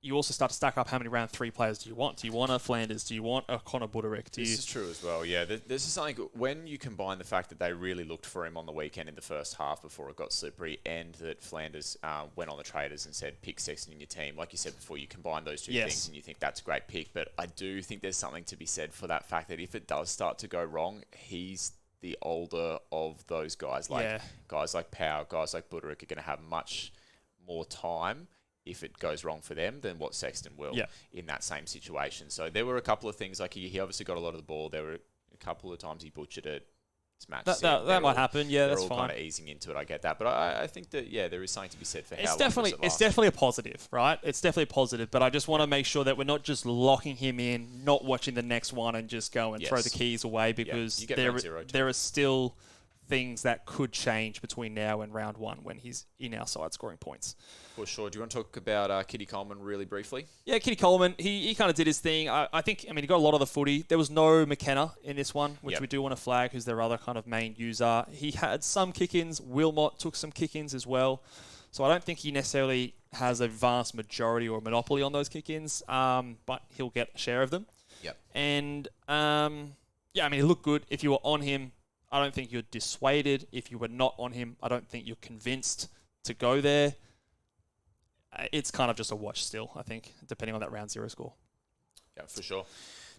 you also start to stack up how many round 3 players do you want? Do you want a Flanders? Do you want a Connor Buderick? This is true as well, yeah. This is something, when you combine the fact that they really looked for him on the weekend in the first half before it got slippery, and that Flanders went on the traders and said, pick Sexton in your team. Like you said before, you combine those two things and you think that's a great pick. But I do think there's something to be said for that fact that if it does start to go wrong, he's the older of those guys. Guys like Power, guys like Buderick are going to have much more time if it goes wrong for them than what Sexton will in that same situation. So there were a couple of things, like he obviously got a lot of the ball. There were a couple of times he butchered it. It's match. That might happen. Yeah, that's fine. They're all kind of easing into it. I get that. But I think that, there is something to be said for it's definitely a positive, right? It's definitely a positive. But I just want to make sure that we're not just locking him in, not watching the next one and just go and throw the keys away, because there are still things that could change between now and round 1 when he's in our side scoring points. For sure. Do you want to talk about Kitty Coleman really briefly? Yeah, Kitty Coleman, he kind of did his thing. I think he got a lot of the footy. There was no McKenna in this one, which we do want to flag, who's their other kind of main user. He had some kick-ins. Wilmot took some kick-ins as well. So I don't think he necessarily has a vast majority or monopoly on those kick-ins, but he'll get a share of them. Yep. And, he looked good. If you were on him, I don't think you're dissuaded. If you were not on him, I don't think you're convinced to go there. It's kind of just a watch still, I think, depending on that round 0 score. Yeah, for sure.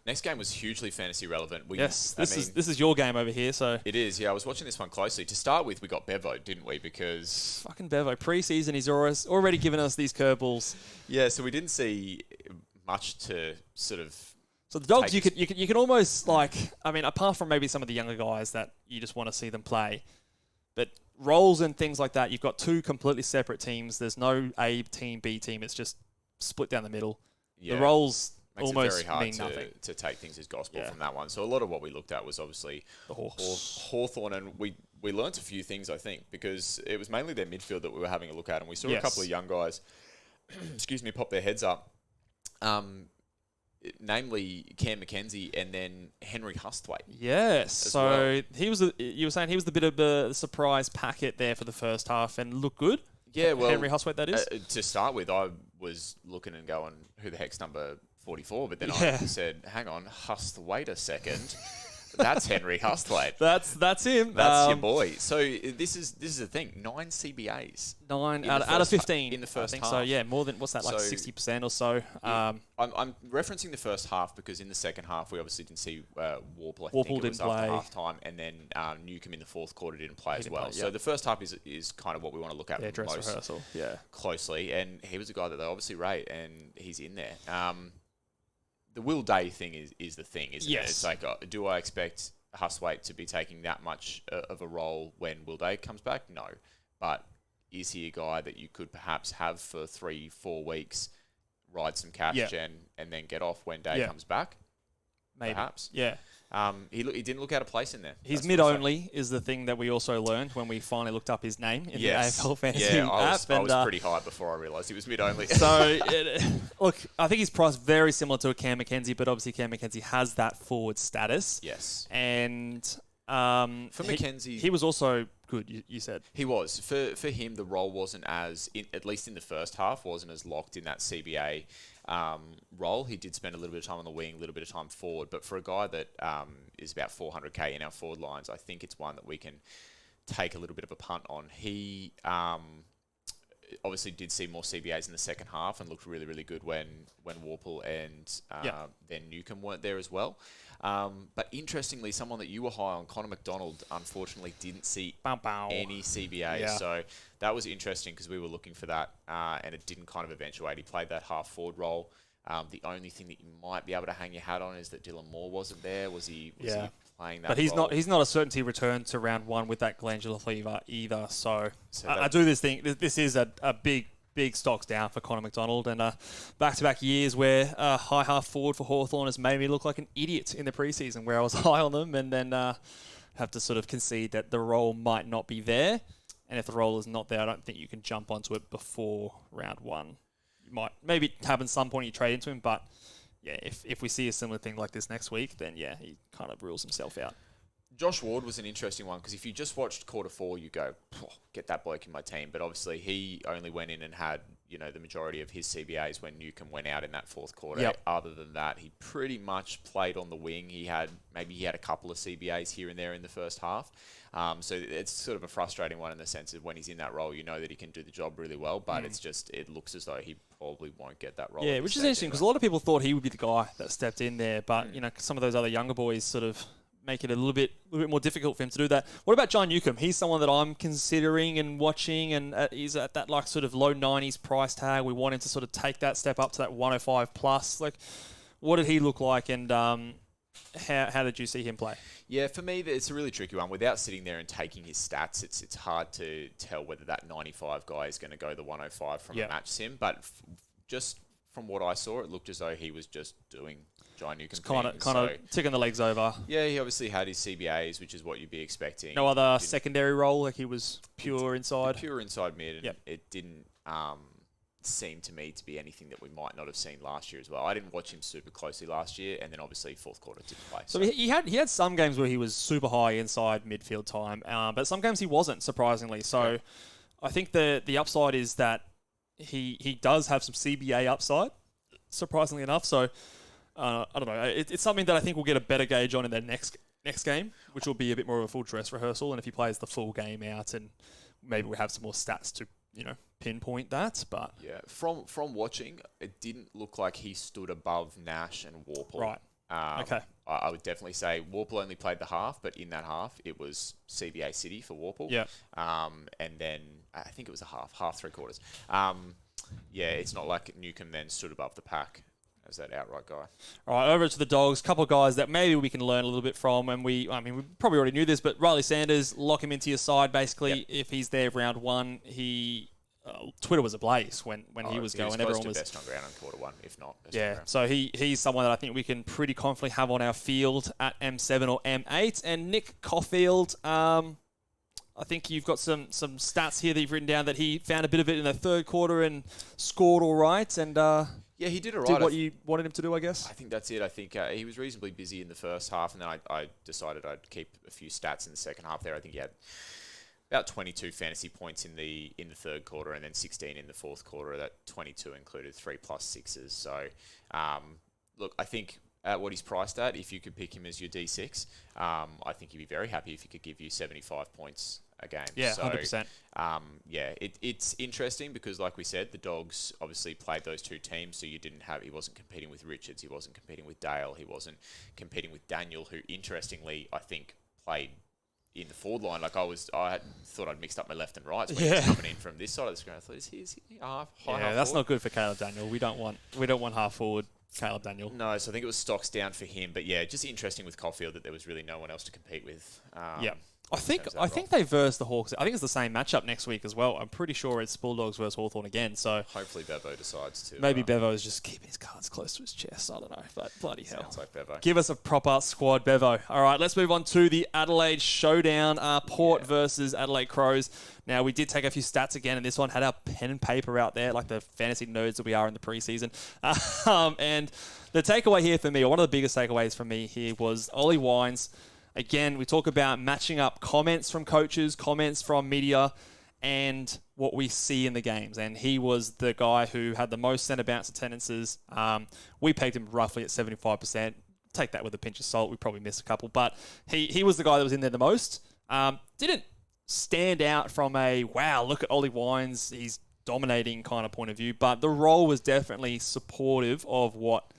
Next game was hugely fantasy relevant. This is your game over here, so... It is, yeah. I was watching this one closely. To start with, we got Bevo, didn't we? Because... Fucking Bevo. Pre-season, he's already given us these curveballs. Yeah, so we didn't see much to sort of... So the dogs, you can almost apart from maybe some of the younger guys that you just want to see them play, but roles and things like that, you've got 2 completely separate teams. There's no A team, B team. It's just split down the middle. Yeah. The roles almost very hard mean nothing. To take things as gospel from that one. So a lot of what we looked at was obviously the Hawthorn, and we learnt a few things, I think, because it was mainly their midfield that we were having a look at, and we saw a couple of young guys, pop their heads up. namely Cam Mackenzie and then Henry Hustwaite. Yes. So you were saying he was the bit of a surprise packet there for the first half and looked good. Yeah, well, Henry Hustwaite, that is. To start with, I was looking and going, who the heck's number 44? But then I said, hang on, Hustwaite a second. That's Henry Hustwaite. That's him. That's your boy. So this is the thing. 9 CBAs. 9 out of 15 in the first half. So yeah, more than what's that, like 60% or so. Yeah, I'm referencing the first half because in the second half we obviously didn't see Warple. I think it was didn't play after half time, and then Newcomb in the fourth quarter didn't play as well. So the first half is kind of what we want to look at dress most rehearsal. closely. And he was a guy that they obviously rate, and he's in there. The Will Day thing is the thing, isn't it? It's like, do I expect Hustwaite to be taking that much of a role when Will Day comes back? No. But is he a guy that you could perhaps have for 3-4 weeks, ride some cash gen, and then get off when Day comes back? Maybe. Perhaps. Yeah. He didn't look out of place in there. His mid-only is the thing that we also learned when we finally looked up his name in the AFL Fantasy app. I was pretty high before I realised he was mid-only. So, look, I think he's priced very similar to a Cam Mackenzie, but obviously Cam Mackenzie has that forward status. Yes. And for Mackenzie... He was also good, you said. He was. For him, the role wasn't as, at least in the first half, wasn't as locked in that CBA role. He did spend a little bit of time on the wing, a little bit of time forward, but for a guy that is about 400k in our forward lines, I think it's one that we can take a little bit of a punt on. He obviously did see more CBAs in the second half and looked really, really good when Warple and then Newcomb weren't there as well. But interestingly, someone that you were high on, Connor McDonald, unfortunately didn't see any CBAs. So that was interesting because we were looking for that and it didn't kind of eventuate. He played that half forward role. The only thing that you might be able to hang your hat on is that Dylan Moore wasn't there. Was he playing that But he's role? he's not a certainty return to round one with that glandular fever either. So I do this thing. This is a big stocks down for Connor McDonald, and back-to-back years where high half forward for Hawthorn has made me look like an idiot in the preseason where I was high on them and then have to sort of concede that the role might not be there. And if the role is not there, I don't think you can jump onto it before round one. You might maybe have at some point you trade into him, but yeah, if we see a similar thing like this next week, then yeah, he kind of rules himself out. Josh Ward was an interesting one because if you just watched quarter four, you go, get that bloke in my team. But obviously he only went in and had, the majority of his CBAs when Newcomb went out in that fourth quarter. Yep. Other than that, he pretty much played on the wing. He had a couple of CBAs here and there in the first half. So it's sort of a frustrating one in the sense of when he's in that role, you know that he can do the job really well, but it looks as though he probably won't get that role. Yeah, which is interesting because a lot of people thought he would be the guy that stepped in there, but some of those other younger boys sort of make it a little bit more difficult for him to do that. What about John Newcomb? He's someone that I'm considering and watching, and he's at that like sort of low 90s price tag. We want him to sort of take that step up to that 105 plus. Like, what did he look like, and how did you see him play? Yeah, for me, it's a really tricky one. Without sitting there and taking his stats, it's hard to tell whether that 95 guy is going to go the 105 from a match sim. But just from what I saw, it looked as though he was just doing John Newcomb kind of ticking the legs over. Yeah, he obviously had his CBAs, which is what you'd be expecting. No other secondary role, like he was pure inside? Pure inside mid, and it didn't seem to me to be anything that we might not have seen last year as well. I didn't watch him super closely last year, and then obviously fourth quarter didn't play. So he had some games where he was super high inside midfield time, but some games he wasn't, surprisingly. So I think the upside is that he does have some CBA upside, surprisingly enough. So I don't know. It's something that I think we'll get a better gauge on in the next game, which will be a bit more of a full dress rehearsal. And if he plays the full game out, and maybe we have some more stats to pinpoint that. But yeah, from watching, it didn't look like he stood above Nash and Warple. Right. Okay. I would definitely say Warple only played the half, but in that half, it was CBA City for Warple. Yeah. And then I think it was a half 3 quarters. Yeah, it's not like Newcomb then stood above the pack as that outright guy. All right, over to the Dogs. Couple of guys that maybe we can learn a little bit from. And we probably already knew this, but Riley Sanders, lock him into your side basically. Yep. If he's there round one, Twitter was ablaze when he was going. Everyone was best on ground in quarter one, if not. So he's someone that I think we can pretty confidently have on our field at M7 or M8. And Nick Caulfield, I think you've got some stats here that you've written down that he found a bit of it in the third quarter and scored all right. And Yeah, he did all did right. what you wanted him to do, I guess. I think that's it. I think he was reasonably busy in the first half, and then I decided I'd keep a few stats in the second half there. I think he had about 22 fantasy points in the third quarter, and then 16 in the fourth quarter. That 22 included 3+6s. So, look, I think at what he's priced at, if you could pick him as your D6, I think he'd be very happy if he could give you 75 points a game. Yeah, so, 100%. It's interesting because, like we said, the Dogs obviously played those two teams, so he wasn't competing with Richards, he wasn't competing with Dale, he wasn't competing with Daniel, who interestingly I think played in the forward line. Like I thought I'd mixed up my left and right when he was coming in from this side of the screen. I thought, is he high half that's forward? not good for Caleb Daniel. We don't want half forward Caleb Daniel. No, so I think it was stocks down for him. But yeah, just interesting with Caulfield that there was really no one else to compete with. I think they verse the Hawks. I think it's the same matchup next week as well. I'm pretty sure it's Bulldogs versus Hawthorn again. So hopefully Bevo decides to. Maybe Bevo is just keeping his cards close to his chest. I don't know, but bloody hell. Sounds like Bevo. Give us a proper squad, Bevo. All right, let's move on to the Adelaide Showdown. Port versus Adelaide Crows. Now, we did take a few stats again, and this one had our pen and paper out there, like the fantasy nerds that we are in the preseason. And the takeaway here for me, or one of the biggest takeaways for me here, was Ollie Wines. Again, we talk about matching up comments from coaches, comments from media, and what we see in the games. And he was the guy who had the most centre bounce attendances. We pegged him roughly at 75%. Take that with a pinch of salt. We probably missed a couple. But he was the guy that was in there the most. Didn't stand out from a, wow, look at Ollie Wines, he's dominating kind of point of view. But the role was definitely supportive of what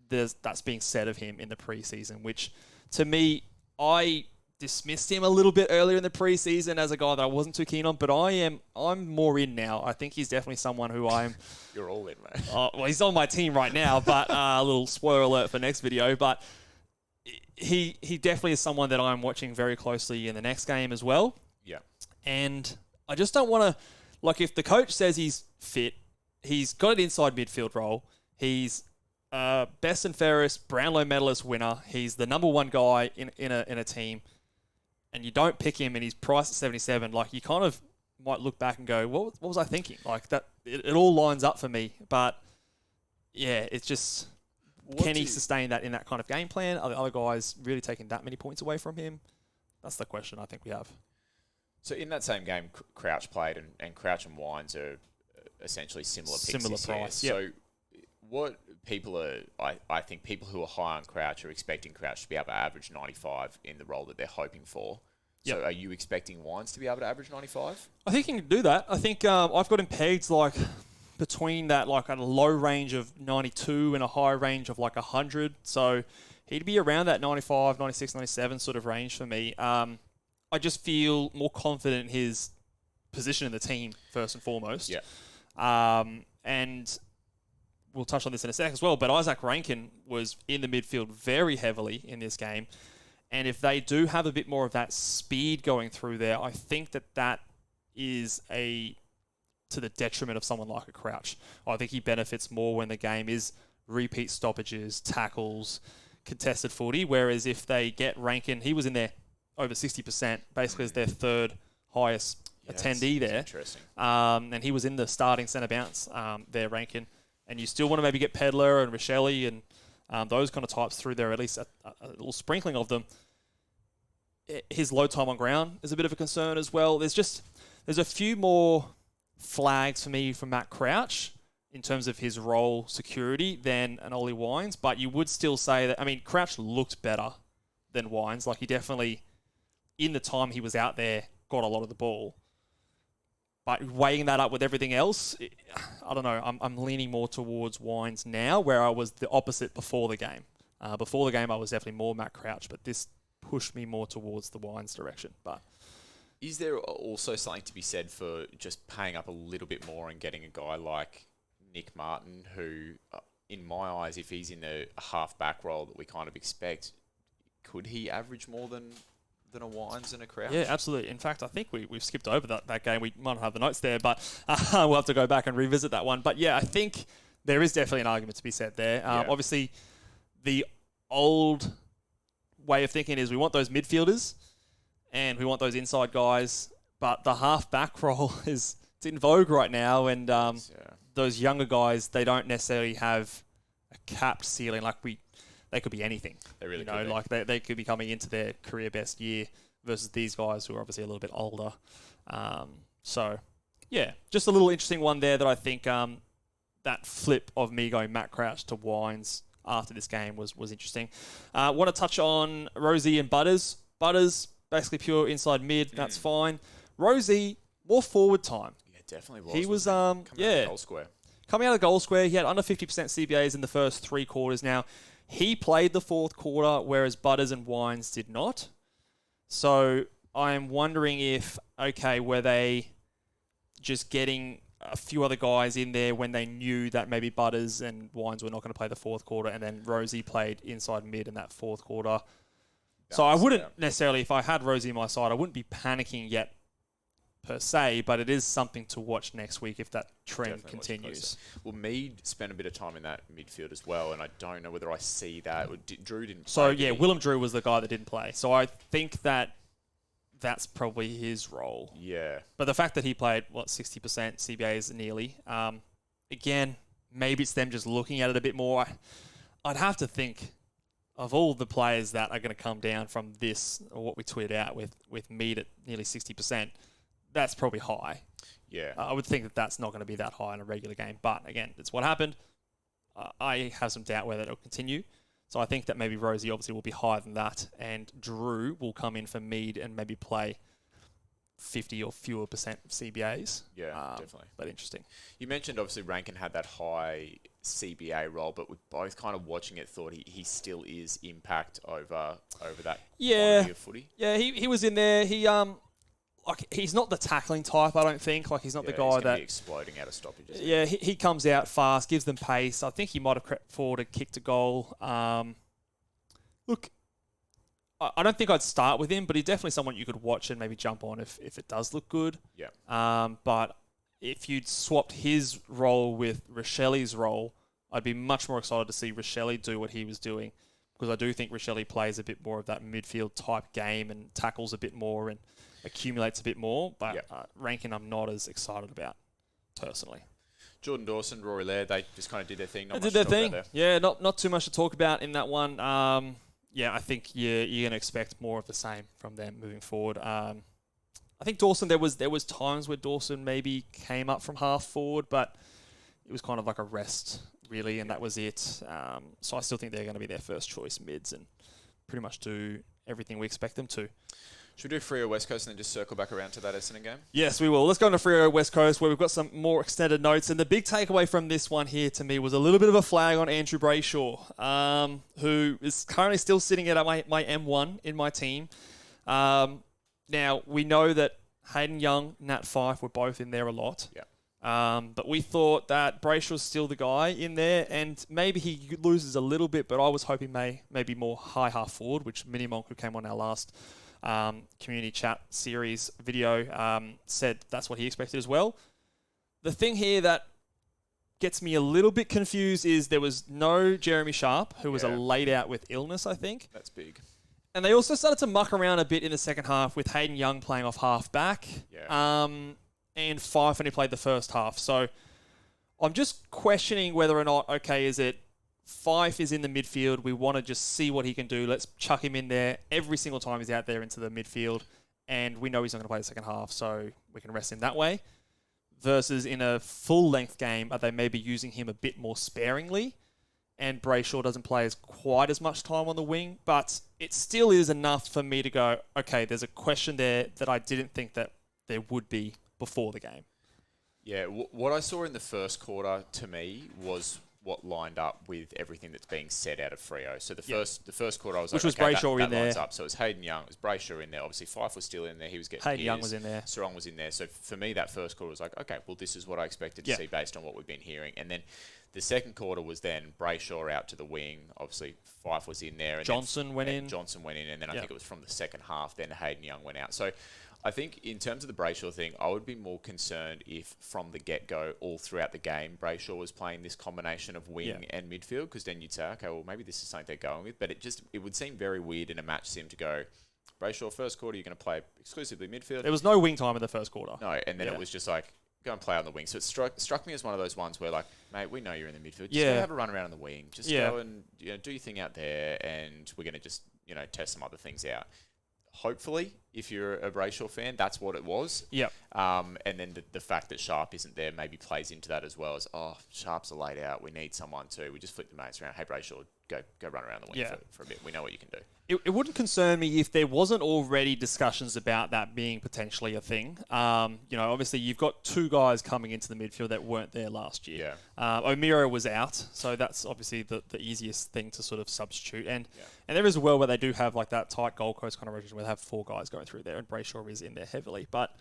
that's being said of him in the preseason, which to me, I dismissed him a little bit earlier in the preseason as a guy that I wasn't too keen on, but I'm more in now. I think he's definitely someone who I'm... You're all in, mate. Well, he's on my team right now, but a little spoiler alert for next video. But he definitely is someone that I'm watching very closely in the next game as well. Yeah. And I just don't want to... Like, if the coach says he's fit, he's got an inside midfield role, he's... best and fairest Brownlow medalist winner. He's the number one guy in a team, and you don't pick him, and he's priced at 77. Like, you kind of might look back and go, "What was I thinking?" Like that, it all lines up for me. But yeah, it's just can he sustain that in that kind of game plan? Are the other guys really taking that many points away from him? That's the question I think we have. So in that same game, Crouch played, and Crouch and Wines are essentially similar picks this price. Year. So what people are, I think people who are high on Crouch are expecting Crouch to be able to average 95 in the role that they're hoping for. So are you expecting Wines to be able to average 95? I think he can do that. I think I've got him pegged like between that, like a low range of 92 and a high range of like 100. So he'd be around that 95, 96, 97 sort of range for me. I just feel more confident in his position in the team, first and foremost. Yeah. And we'll touch on this in a sec as well, but Isaac Rankin was in the midfield very heavily in this game. And if they do have a bit more of that speed going through there, I think that is to the detriment of someone like a Crouch. I think he benefits more when the game is repeat stoppages, tackles, contested footy, whereas if they get Rankin, he was in there over 60%, basically as their third highest attendee there. Interesting. And he was in the starting centre bounce there, Rankin. And you still want to maybe get Pedler and Rochelle and those kind of types through there, at least a little sprinkling of them. His low time on ground is a bit of a concern as well. There's a few more flags for me from Matt Crouch in terms of his role security than an Ollie Wines, but you would still say that, I mean, Crouch looked better than Wines. Like, he definitely, in the time he was out there, got a lot of the ball. But weighing that up with everything else, I don't know. I'm leaning more towards Wines now, where I was the opposite before the game. Before the game, I was definitely more Matt Crouch, but this pushed me more towards the Wines direction. But is there also something to be said for just paying up a little bit more and getting a guy like Nick Martin, who, in my eyes, if he's in a half-back role that we kind of expect, could he average more than a Wines and a Crouch? Yeah, absolutely. In fact, I think we've skipped over that game. We might not have the notes there, but we'll have to go back and revisit that one. But yeah, I think there is definitely an argument to be said there. Obviously, the old way of thinking is we want those midfielders and we want those inside guys, but the half-back role is it's in vogue right now, and those younger guys, they don't necessarily have a capped ceiling. Like they could be anything. They really could be. Like they could be coming into their career best year versus these guys who are obviously a little bit older. So, yeah, just a little interesting one there that I think that flip of me going Matt Crouch to Wines after this game was interesting. Want to touch on Rosie and Butters. Butters, basically pure inside mid. That's fine. Rosie, more forward time. Yeah, definitely was. He was, coming out of the goal square. Coming out of the goal square, he had under 50% CBAs in the first 3 quarters. Now, he played the fourth quarter, whereas Butters and Wines did not. So I'm wondering if, were they just getting a few other guys in there when they knew that maybe Butters and Wines were not going to play the fourth quarter, and then Rosie played inside mid in that fourth quarter. So I wouldn't necessarily, if I had Rosie on my side, I wouldn't be panicking yet per se, but it is something to watch next week if that trend continues. Well, Mead spent a bit of time in that midfield as well, and I don't know whether I see that. Drew didn't play. So, yeah, Willem Drew was the guy that didn't play. So I think that's probably his role. Yeah. But the fact that he played, 60% CBAs nearly, again, maybe it's them just looking at it a bit more. I'd have to think of all the players that are going to come down from this, or what we tweeted out with Mead at nearly 60%, that's probably high. Yeah. I would think that that's not going to be that high in a regular game. But again, it's what happened. I have some doubt whether it'll continue. So I think that maybe Rosie obviously will be higher than that. And Drew will come in for Mead and maybe play 50 or fewer percent CBAs. Yeah, definitely. But interesting. You mentioned obviously Rankin had that high CBA role, but we're both kind of watching it, thought he still is impact over that quantity of footy. Yeah, he was in there. He's not the tackling type, I don't think. He's not the guy he's that be exploding out of stoppages. Yeah, he comes out fast, gives them pace. I think he might have crept forward and kicked a goal. Look, I don't think I'd start with him, but he's definitely someone you could watch and maybe jump on if it does look good. Yeah. But if you'd swapped his role with Rochelle's role, I'd be much more excited to see Rochelle do what he was doing, because I do think Rochelle plays a bit more of that midfield type game and tackles a bit more and accumulates a bit more, but Rankin I'm not as excited about, personally. Jordan Dawson, Rory Laird, they just kind of did their thing. They did their thing. Yeah, not too much to talk about in that one. I think you're going to expect more of the same from them moving forward. I think Dawson, there was times where Dawson maybe came up from half forward, but it was kind of like a rest, really, and that was it. So I still think they're going to be their first choice mids and pretty much do everything we expect them to. Should we do Freo West Coast and then just circle back around to that Essendon game? Yes, we will. Let's go into Freo West Coast, where we've got some more extended notes. And the big takeaway from this one here to me was a little bit of a flag on Andrew Brayshaw, who is currently still sitting at my M1 in my team. Now, we know that Hayden Young, Nat Fyfe were both in there a lot. Yeah. But we thought that Brayshaw's still the guy in there, and maybe he loses a little bit, but I was hoping maybe more high half forward, which Minimonk, who came on our last community chat series video, said that's what he expected as well. The thing here that gets me a little bit confused is there was no Jeremy Sharp, who was laid out with illness, I think. That's big. And they also started to muck around a bit in the second half with Hayden Young playing off half back. Yeah. And Fyfe only played the first half. So I'm just questioning whether or not, is it Fyfe is in the midfield, we want to just see what he can do, let's chuck him in there every single time he's out there into the midfield, and we know he's not going to play the second half, so we can rest him that way. Versus in a full-length game, are they maybe using him a bit more sparingly, and Brayshaw doesn't play as quite as much time on the wing, but it still is enough for me to go, okay, there's a question there that I didn't think that there would be before the game. Yeah, what I saw in the first quarter, to me, was what lined up with everything that's being said out of Freo. So the first quarter, I was which like, was Brayshaw that in there. lines up. So it was Hayden Young, it was Brayshaw in there. Obviously, Fyfe was still in there. He was getting Hayden Young was in there. Sarong was in there. So for me, that first quarter was like, okay, well, this is what I expected to see based on what we've been hearing. And then the second quarter was then Brayshaw out to the wing. Obviously, Fyfe was in there. And Johnson went in. And then I think it was from the second half, then Hayden Young went out. So I think in terms of the Brayshaw thing, I would be more concerned if from the get-go, all throughout the game, Brayshaw was playing this combination of wing and midfield, because then you'd say, okay, well, maybe this is something they're going with. But it would seem very weird in a match sim to go, Brayshaw, first quarter, you're going to play exclusively midfield. There was no wing time in the first quarter. No, and then it was just like, go and play on the wing. So it struck me as one of those ones where, like, mate, we know you're in the midfield. Just go have a run around on the wing. Just go and do your thing out there, and we're going to just test some other things out. Hopefully, if you're a Brayshaw fan, that's what it was. Yep. And then the fact that Sharp isn't there maybe plays into that as well. As Sharp's are laid out. We need someone too. We just flip the mates around. Hey, Brayshaw, go run around the wing for a bit. We know what you can do. It wouldn't concern me if there wasn't already discussions about that being potentially a thing. Obviously you've got 2 guys coming into the midfield that weren't there last year. O'Meara was out, so that's obviously the easiest thing to sort of substitute. And there is a world where they do have like that tight Gold Coast kind of rotation where they have 4 guys going through there, and Brayshaw is in there heavily. But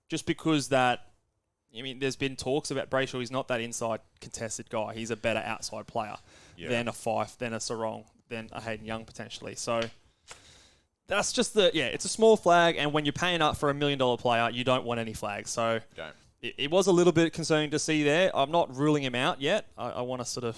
just because there's been talks about Brayshaw. He's not that inside contested guy. He's a better outside player than a Fife, than a Sarong, than a Hayden Young potentially. So that's just it's a small flag, and when you're paying up for $1 million player, you don't want any flags. So it was a little bit concerning to see there. I'm not ruling him out yet. I want to sort of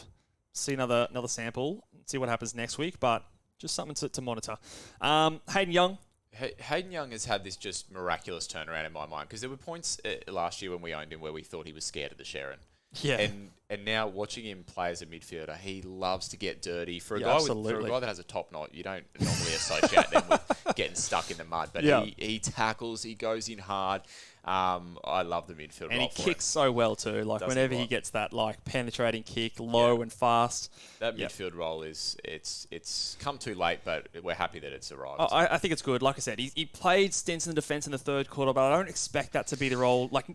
see another sample, see what happens next week, but just something to monitor. Hayden Young. Hayden Young has had this just miraculous turnaround in my mind, because there were points last year when we owned him where we thought he was scared of the Sharon. Yeah. And now watching him play as a midfielder, he loves to get dirty. For a guy that has a top knot, you don't normally associate them with getting stuck in the mud. But he tackles, he goes in hard. I love the midfield role. And he kicks so well too. Like whenever he gets that like penetrating kick, low and fast. That midfield role it's come too late, but we're happy that it's arrived. I think it's good. Like I said, he played stints in the defence in the third quarter, but I don't expect that to be the role. Like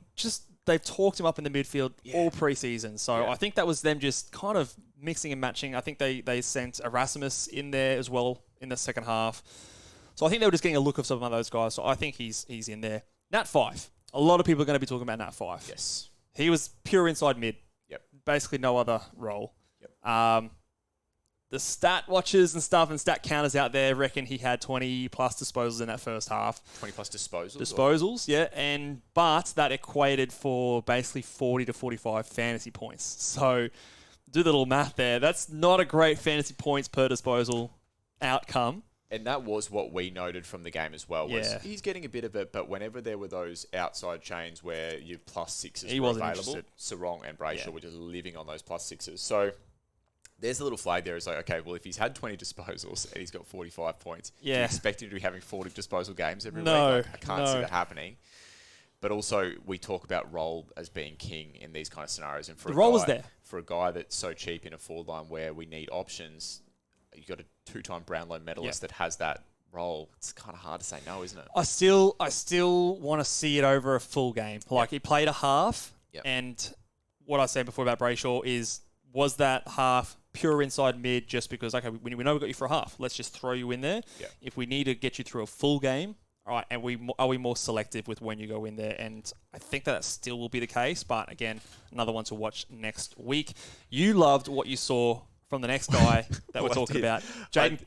they've talked him up in the midfield all pre-season. So I think that was them just kind of mixing and matching. I think they sent Erasmus in there as well in the second half. So I think they were just getting a look of some of those guys. So I think he's in there. Nat Fife. A lot of people are going to be talking about Nat Fife. Yes. He was pure inside mid. Yep. Basically no other role. Yep. The stat watchers and stuff and stat counters out there reckon he had 20 plus disposals in that first half. 20 plus disposals? Disposals, but that equated for basically 40 to 45 fantasy points. So do the little math there. That's not a great fantasy points per disposal outcome. And that was what we noted from the game as well. He's getting a bit of it, but whenever there were those outside chains where your plus sixes were available, Sarong and Brayshaw were just living on those plus sixes. So there's a little flag there. It's like, okay, well, if he's had 20 disposals and he's got 45 points, do you expect him to be having 40 disposal games every week? I can't see that happening. But also, we talk about role as being king in these kind of scenarios. And for a guy that's so cheap in a forward line where we need options, you've got a 2-time Brownlow medalist that has that role. It's kind of hard to say no, isn't it? I still want to see it over a full game. Like he played a half, and what I said before about Brayshaw was that half pure inside mid just because, okay, we know we got you for a half. Let's just throw you in there. Yeah. If we need to get you through a full game, all right, and are we more selective with when you go in there? And I think that still will be the case. But again, another one to watch next week. You loved what you saw from the next guy that we're talking about,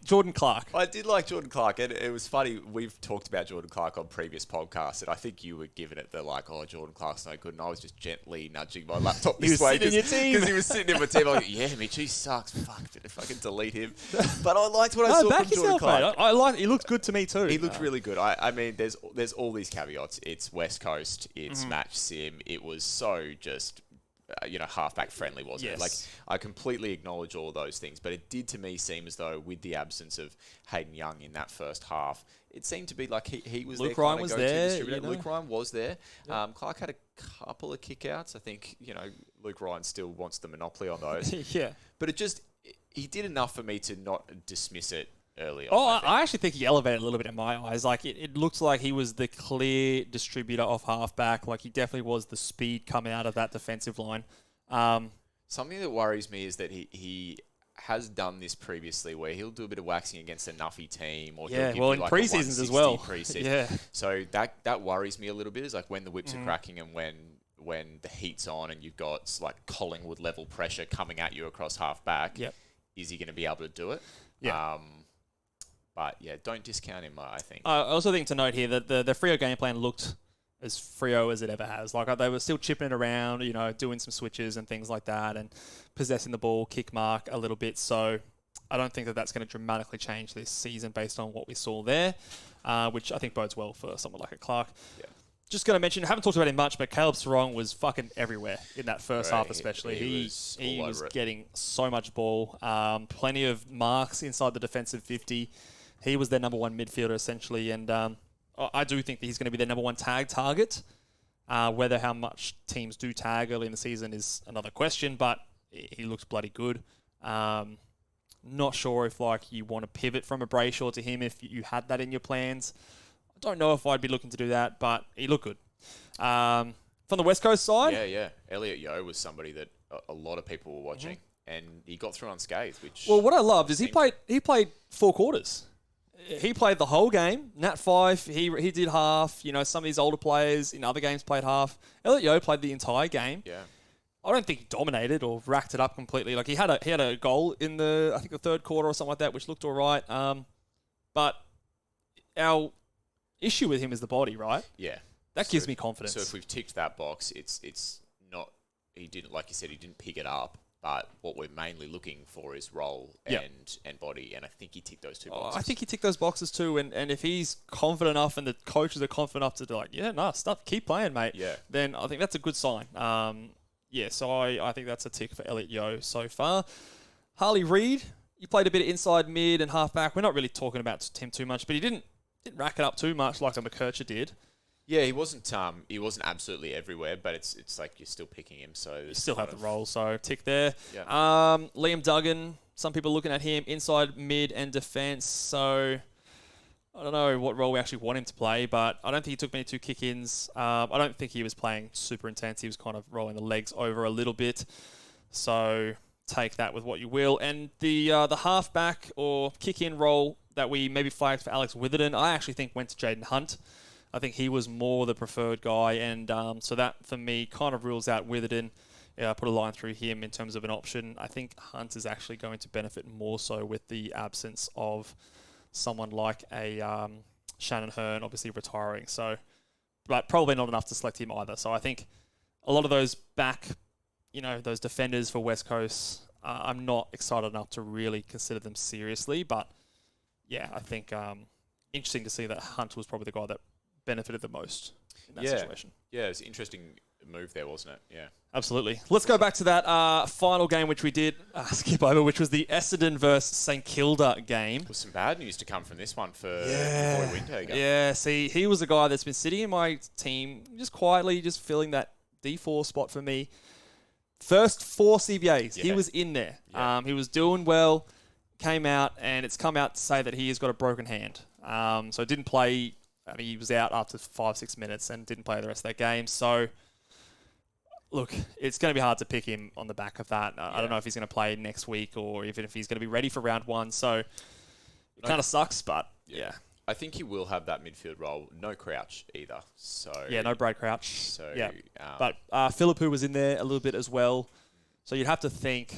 Jordan Clark. I did like Jordan Clark, and it was funny. We've talked about Jordan Clark on previous podcasts, and I think you were giving it the Jordan Clark's no good, and I was just gently nudging my laptop this way because he was sitting in my team. Like, yeah, Mitch, he sucks. Fuck, if I can delete him. But I liked what I saw from Jordan Clark. I like. He looked good to me too. He looked really good. I mean, there's all these caveats. It's West Coast. It's match sim. It was so just halfback friendly, wasn't it? Like, I completely acknowledge all those things, but it did to me seem as though with the absence of Hayden Young in that first half, it seemed to be like he was Luke there. Ryan was there. Luke Ryan was there. Clark had a couple of kickouts. I think, Luke Ryan still wants the monopoly on those. But he did enough for me to not dismiss it early on. I actually think he elevated a little bit in my eyes. Like it looks like he was the clear distributor of halfback. Like he definitely was the speed coming out of that defensive line. Something that worries me is that he has done this previously, where he'll do a bit of waxing against a nuffy team, or he'll give you in pre-seasons as well. So that worries me a little bit. Is like when the whips are cracking and when the heat's on and you've got like Collingwood level pressure coming at you across halfback. Is he going to be able to do it? But don't discount him, I think. I also think to note here that the Freo game plan looked as Freo as it ever has. Like they were still chipping it around, doing some switches and things like that, and possessing the ball, kick mark a little bit. So I don't think that that's going to dramatically change this season based on what we saw there, which I think bodes well for someone like a Clark. just going to mention, haven't talked about him much, but Caleb Sarong was fucking everywhere in that first half especially. He was getting so much ball. Plenty of marks inside the defensive 50. He was their number one midfielder essentially, and I do think that he's going to be their number one tag target. Whether how much teams do tag early in the season is another question, but he looks bloody good. Not sure if you want to pivot from a Brayshaw to him if you had that in your plans. I don't know if I'd be looking to do that, but he looked good. From the West Coast side? Yeah. Elliot Yeo was somebody that a lot of people were watching, and he got through unscathed, which... Well, what I loved is he played 4 quarters. He played the whole game. Nat Fife, he did half. Some of these older players in other games played half. Elliot Yeo played the entire game. Yeah. I don't think he dominated or racked it up completely. He had a goal in the third quarter or something like that, which looked all right. But our issue with him is the body, right? Yeah. That gives me confidence. So if we've ticked that box, it's not, he didn't, like you said, he didn't pick it up. But what we're mainly looking for is role and body, and I think he ticked those 2 boxes. I think he ticked those boxes too, and if he's confident enough and the coaches are confident enough to be keep playing, mate, then I think that's a good sign. So I think that's a tick for Elliot Yeo so far. Harley Reid, he played a bit of inside mid and half back. We're not really talking about him too much, but he didn't rack it up too much like a McKercher did. Yeah, he wasn't absolutely everywhere, but it's like you're still picking him, so you still have the role, so tick there. Yeah. Liam Duggan, some people looking at him inside mid and defence, so I don't know what role we actually want him to play, but I don't think he took many 2 kick-ins. I don't think he was playing super intense. He was kind of rolling the legs over a little bit, so take that with what you will. And the half-back or kick-in role that we maybe flagged for Alex Witherden, I actually think went to Jaden Hunt. I think he was more the preferred guy, and so that, for me, kind of rules out Witherden. Put a line through him in terms of an option. I think Hunt is actually going to benefit more so with the absence of someone like a Shannon Hearn, obviously retiring. So, but probably not enough to select him either. So I think a lot of those those defenders for West Coast, I'm not excited enough to really consider them seriously. But yeah, I think interesting to see that Hunt was probably the guy that benefited the most in that situation. Yeah, it's an interesting move there, wasn't it? Yeah. Absolutely. Let's go back to that final game which we did skip over, which was the Essendon versus St Kilda game. With some bad news to come from this one for Boy Windhager. Yeah, see, he was a guy that's been sitting in my team just quietly, just filling that D4 spot for me. First 4 CBAs, he was in there. Yeah. He was doing well, came out, and it's come out to say that he has got a broken hand. So didn't play. He was out after 5-6 minutes and didn't play the rest of that game. So, look, it's going to be hard to pick him on the back of that. I don't know if he's going to play next week or even if he's going to be ready for round 1. So, it kind of sucks, but yeah. I think he will have that midfield role. No Crouch either. So yeah, no Brad Crouch. So yeah, but Philippou was in there a little bit as well. So you'd have to think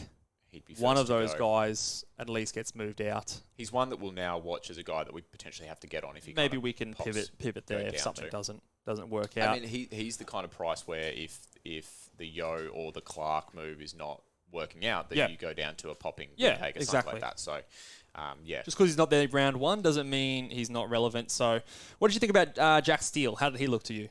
he'd be one of those guys at least gets moved out. He's one that we'll now watch as a guy that we potentially have to get on if he maybe we can pivot there if something doesn't work out. I mean, he's the kind of price where if the Yo or the Clark move is not working out, then you go down to a popping Windhager, exactly. something like that. So. Just because he's not there round 1 doesn't mean he's not relevant. So, what did you think about Jack Steele? How did he look to you?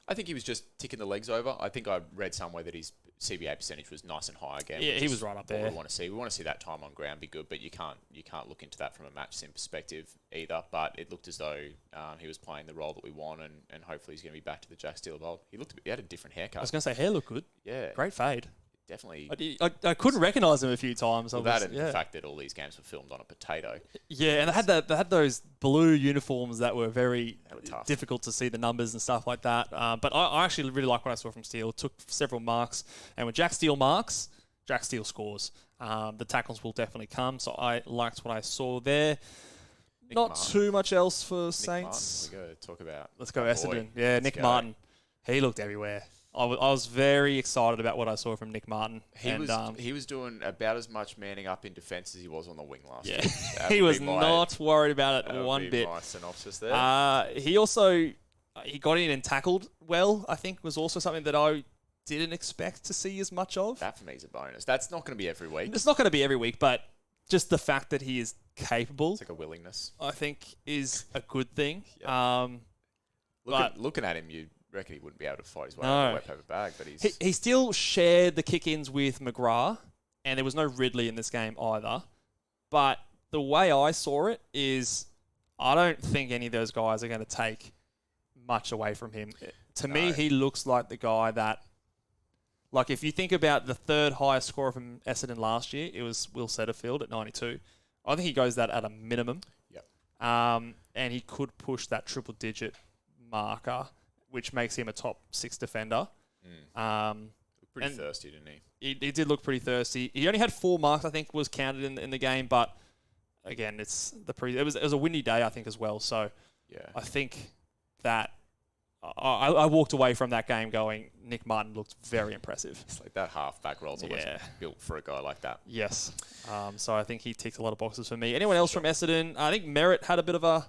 I think he was just ticking the legs over. I think I read somewhere that his CBA percentage was nice and high again. Yeah, he was right up there. We want to see. We want to see that time on ground be good, but you can't look into that from a match sim perspective either. But it looked as though he was playing the role that we want, and hopefully he's going to be back to the Jack Steele mold. He had a different haircut. I was going to say hair looked good. Yeah, great fade. Definitely. I couldn't recognise him a few times. Well, that and the fact that all these games were filmed on a potato. Yeah, and they had those blue uniforms that were very difficult to see the numbers and stuff like that. But I actually really like what I saw from Steele. Took several marks, and when Jack Steele marks, Jack Steele scores. The tackles will definitely come. So I liked what I saw there. Not too much else for Saints. We go talk about. Let's go Essendon. Yeah, Nick Martin. He looked everywhere. I was very excited about what I saw from Nick Martin. He was doing about as much manning up in defence as he was on the wing last year. He was not worried about it one bit. My synopsis there. He got in and tackled well, I think, was also something that I didn't expect to see as much of. That for me is a bonus. That's not going to be every week. It's not going to be every week, but just the fact that he is capable. It's like a willingness. I think is a good thing. Looking at him, you reckon he wouldn't be able to fight his way out of the wet paper bag, but he still shared the kick-ins with McGrath, and there was no Ridley in this game either. But the way I saw it is I don't think any of those guys are going to take much away from him. To me, he looks like the guy that, like, if you think about the third highest scorer from Essendon last year, it was Will Setterfield at 92. I think he goes that at a minimum. Yep. And he could push that triple-digit marker, which makes him a top 6 defender. Pretty thirsty, didn't he? He did look pretty thirsty. He only had 4 marks, I think, was counted in the game. But again, it was a windy day, I think, as well. So I think that I walked away from that game going, Nick Martin looked very impressive. It's like that half-back roll's always built for a guy like that. Yes. So I think he ticked a lot of boxes for me. Anyone else from Essendon? I think Merritt had a bit of a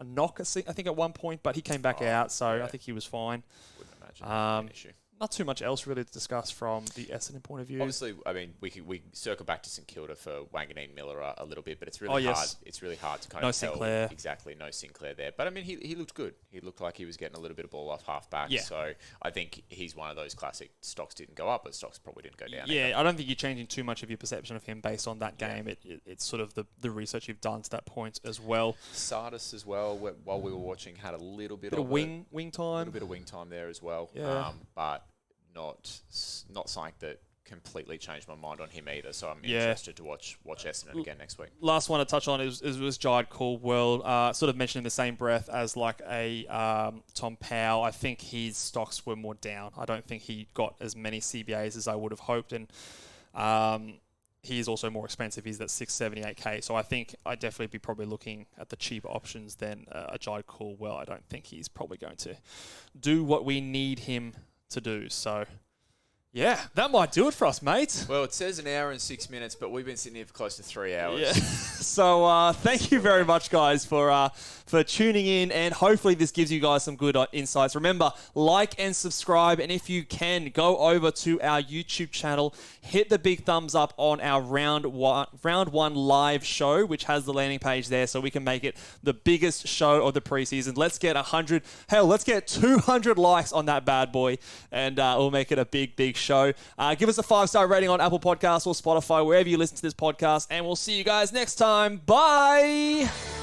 knock, I think, at one point, but he came back out, so I think he was fine. Wouldn't imagine an issue. Not too much else really to discuss from the Essendon point of view. Obviously, I mean, we circle back to St Kilda for Wanganeen Miller a little bit, but it's really hard. It's really hard to kind of tell. Sinclair. Exactly, no Sinclair there. But I mean, he looked good. He looked like he was getting a little bit of ball off halfback. Yeah. So I think he's one of those classic stocks didn't go up, but stocks probably didn't go down. Yeah, either. I don't think you're changing too much of your perception of him based on that game. It's sort of the research you've done to that point as well. Sardis as well, while we were watching, had a little bit of wing time. A little bit of wing time there as well. Yeah. But not something that completely changed my mind on him either. So I'm interested to watch Essendon again next week. Last one to touch on was Jide Caldwell. Sort of mentioned in the same breath as like a Tom Powell. I think his stocks were more down. I don't think he got as many CBAs as I would have hoped, and he is also more expensive. He's at $678K. So I think I'd definitely be probably looking at the cheaper options than a Jide Caldwell. I don't think he's probably going to do what we need him to do. So yeah, that might do it for us, mate. Well, it says 1 hour and 6 minutes, but we've been sitting here for close to 3 hours. Yeah. So thank you very much, guys, for tuning in, and hopefully this gives you guys some good insights. Remember, like and subscribe, and if you can, go over to our YouTube channel, hit the big thumbs up on our round one live show, which has the landing page there, so we can make it the biggest show of the preseason. Let's get 100, hell, let's get 200 likes on that bad boy, and we'll make it a big show. Give us a 5-star rating on Apple Podcasts or Spotify, wherever you listen to this podcast, and we'll see you guys next time. Bye!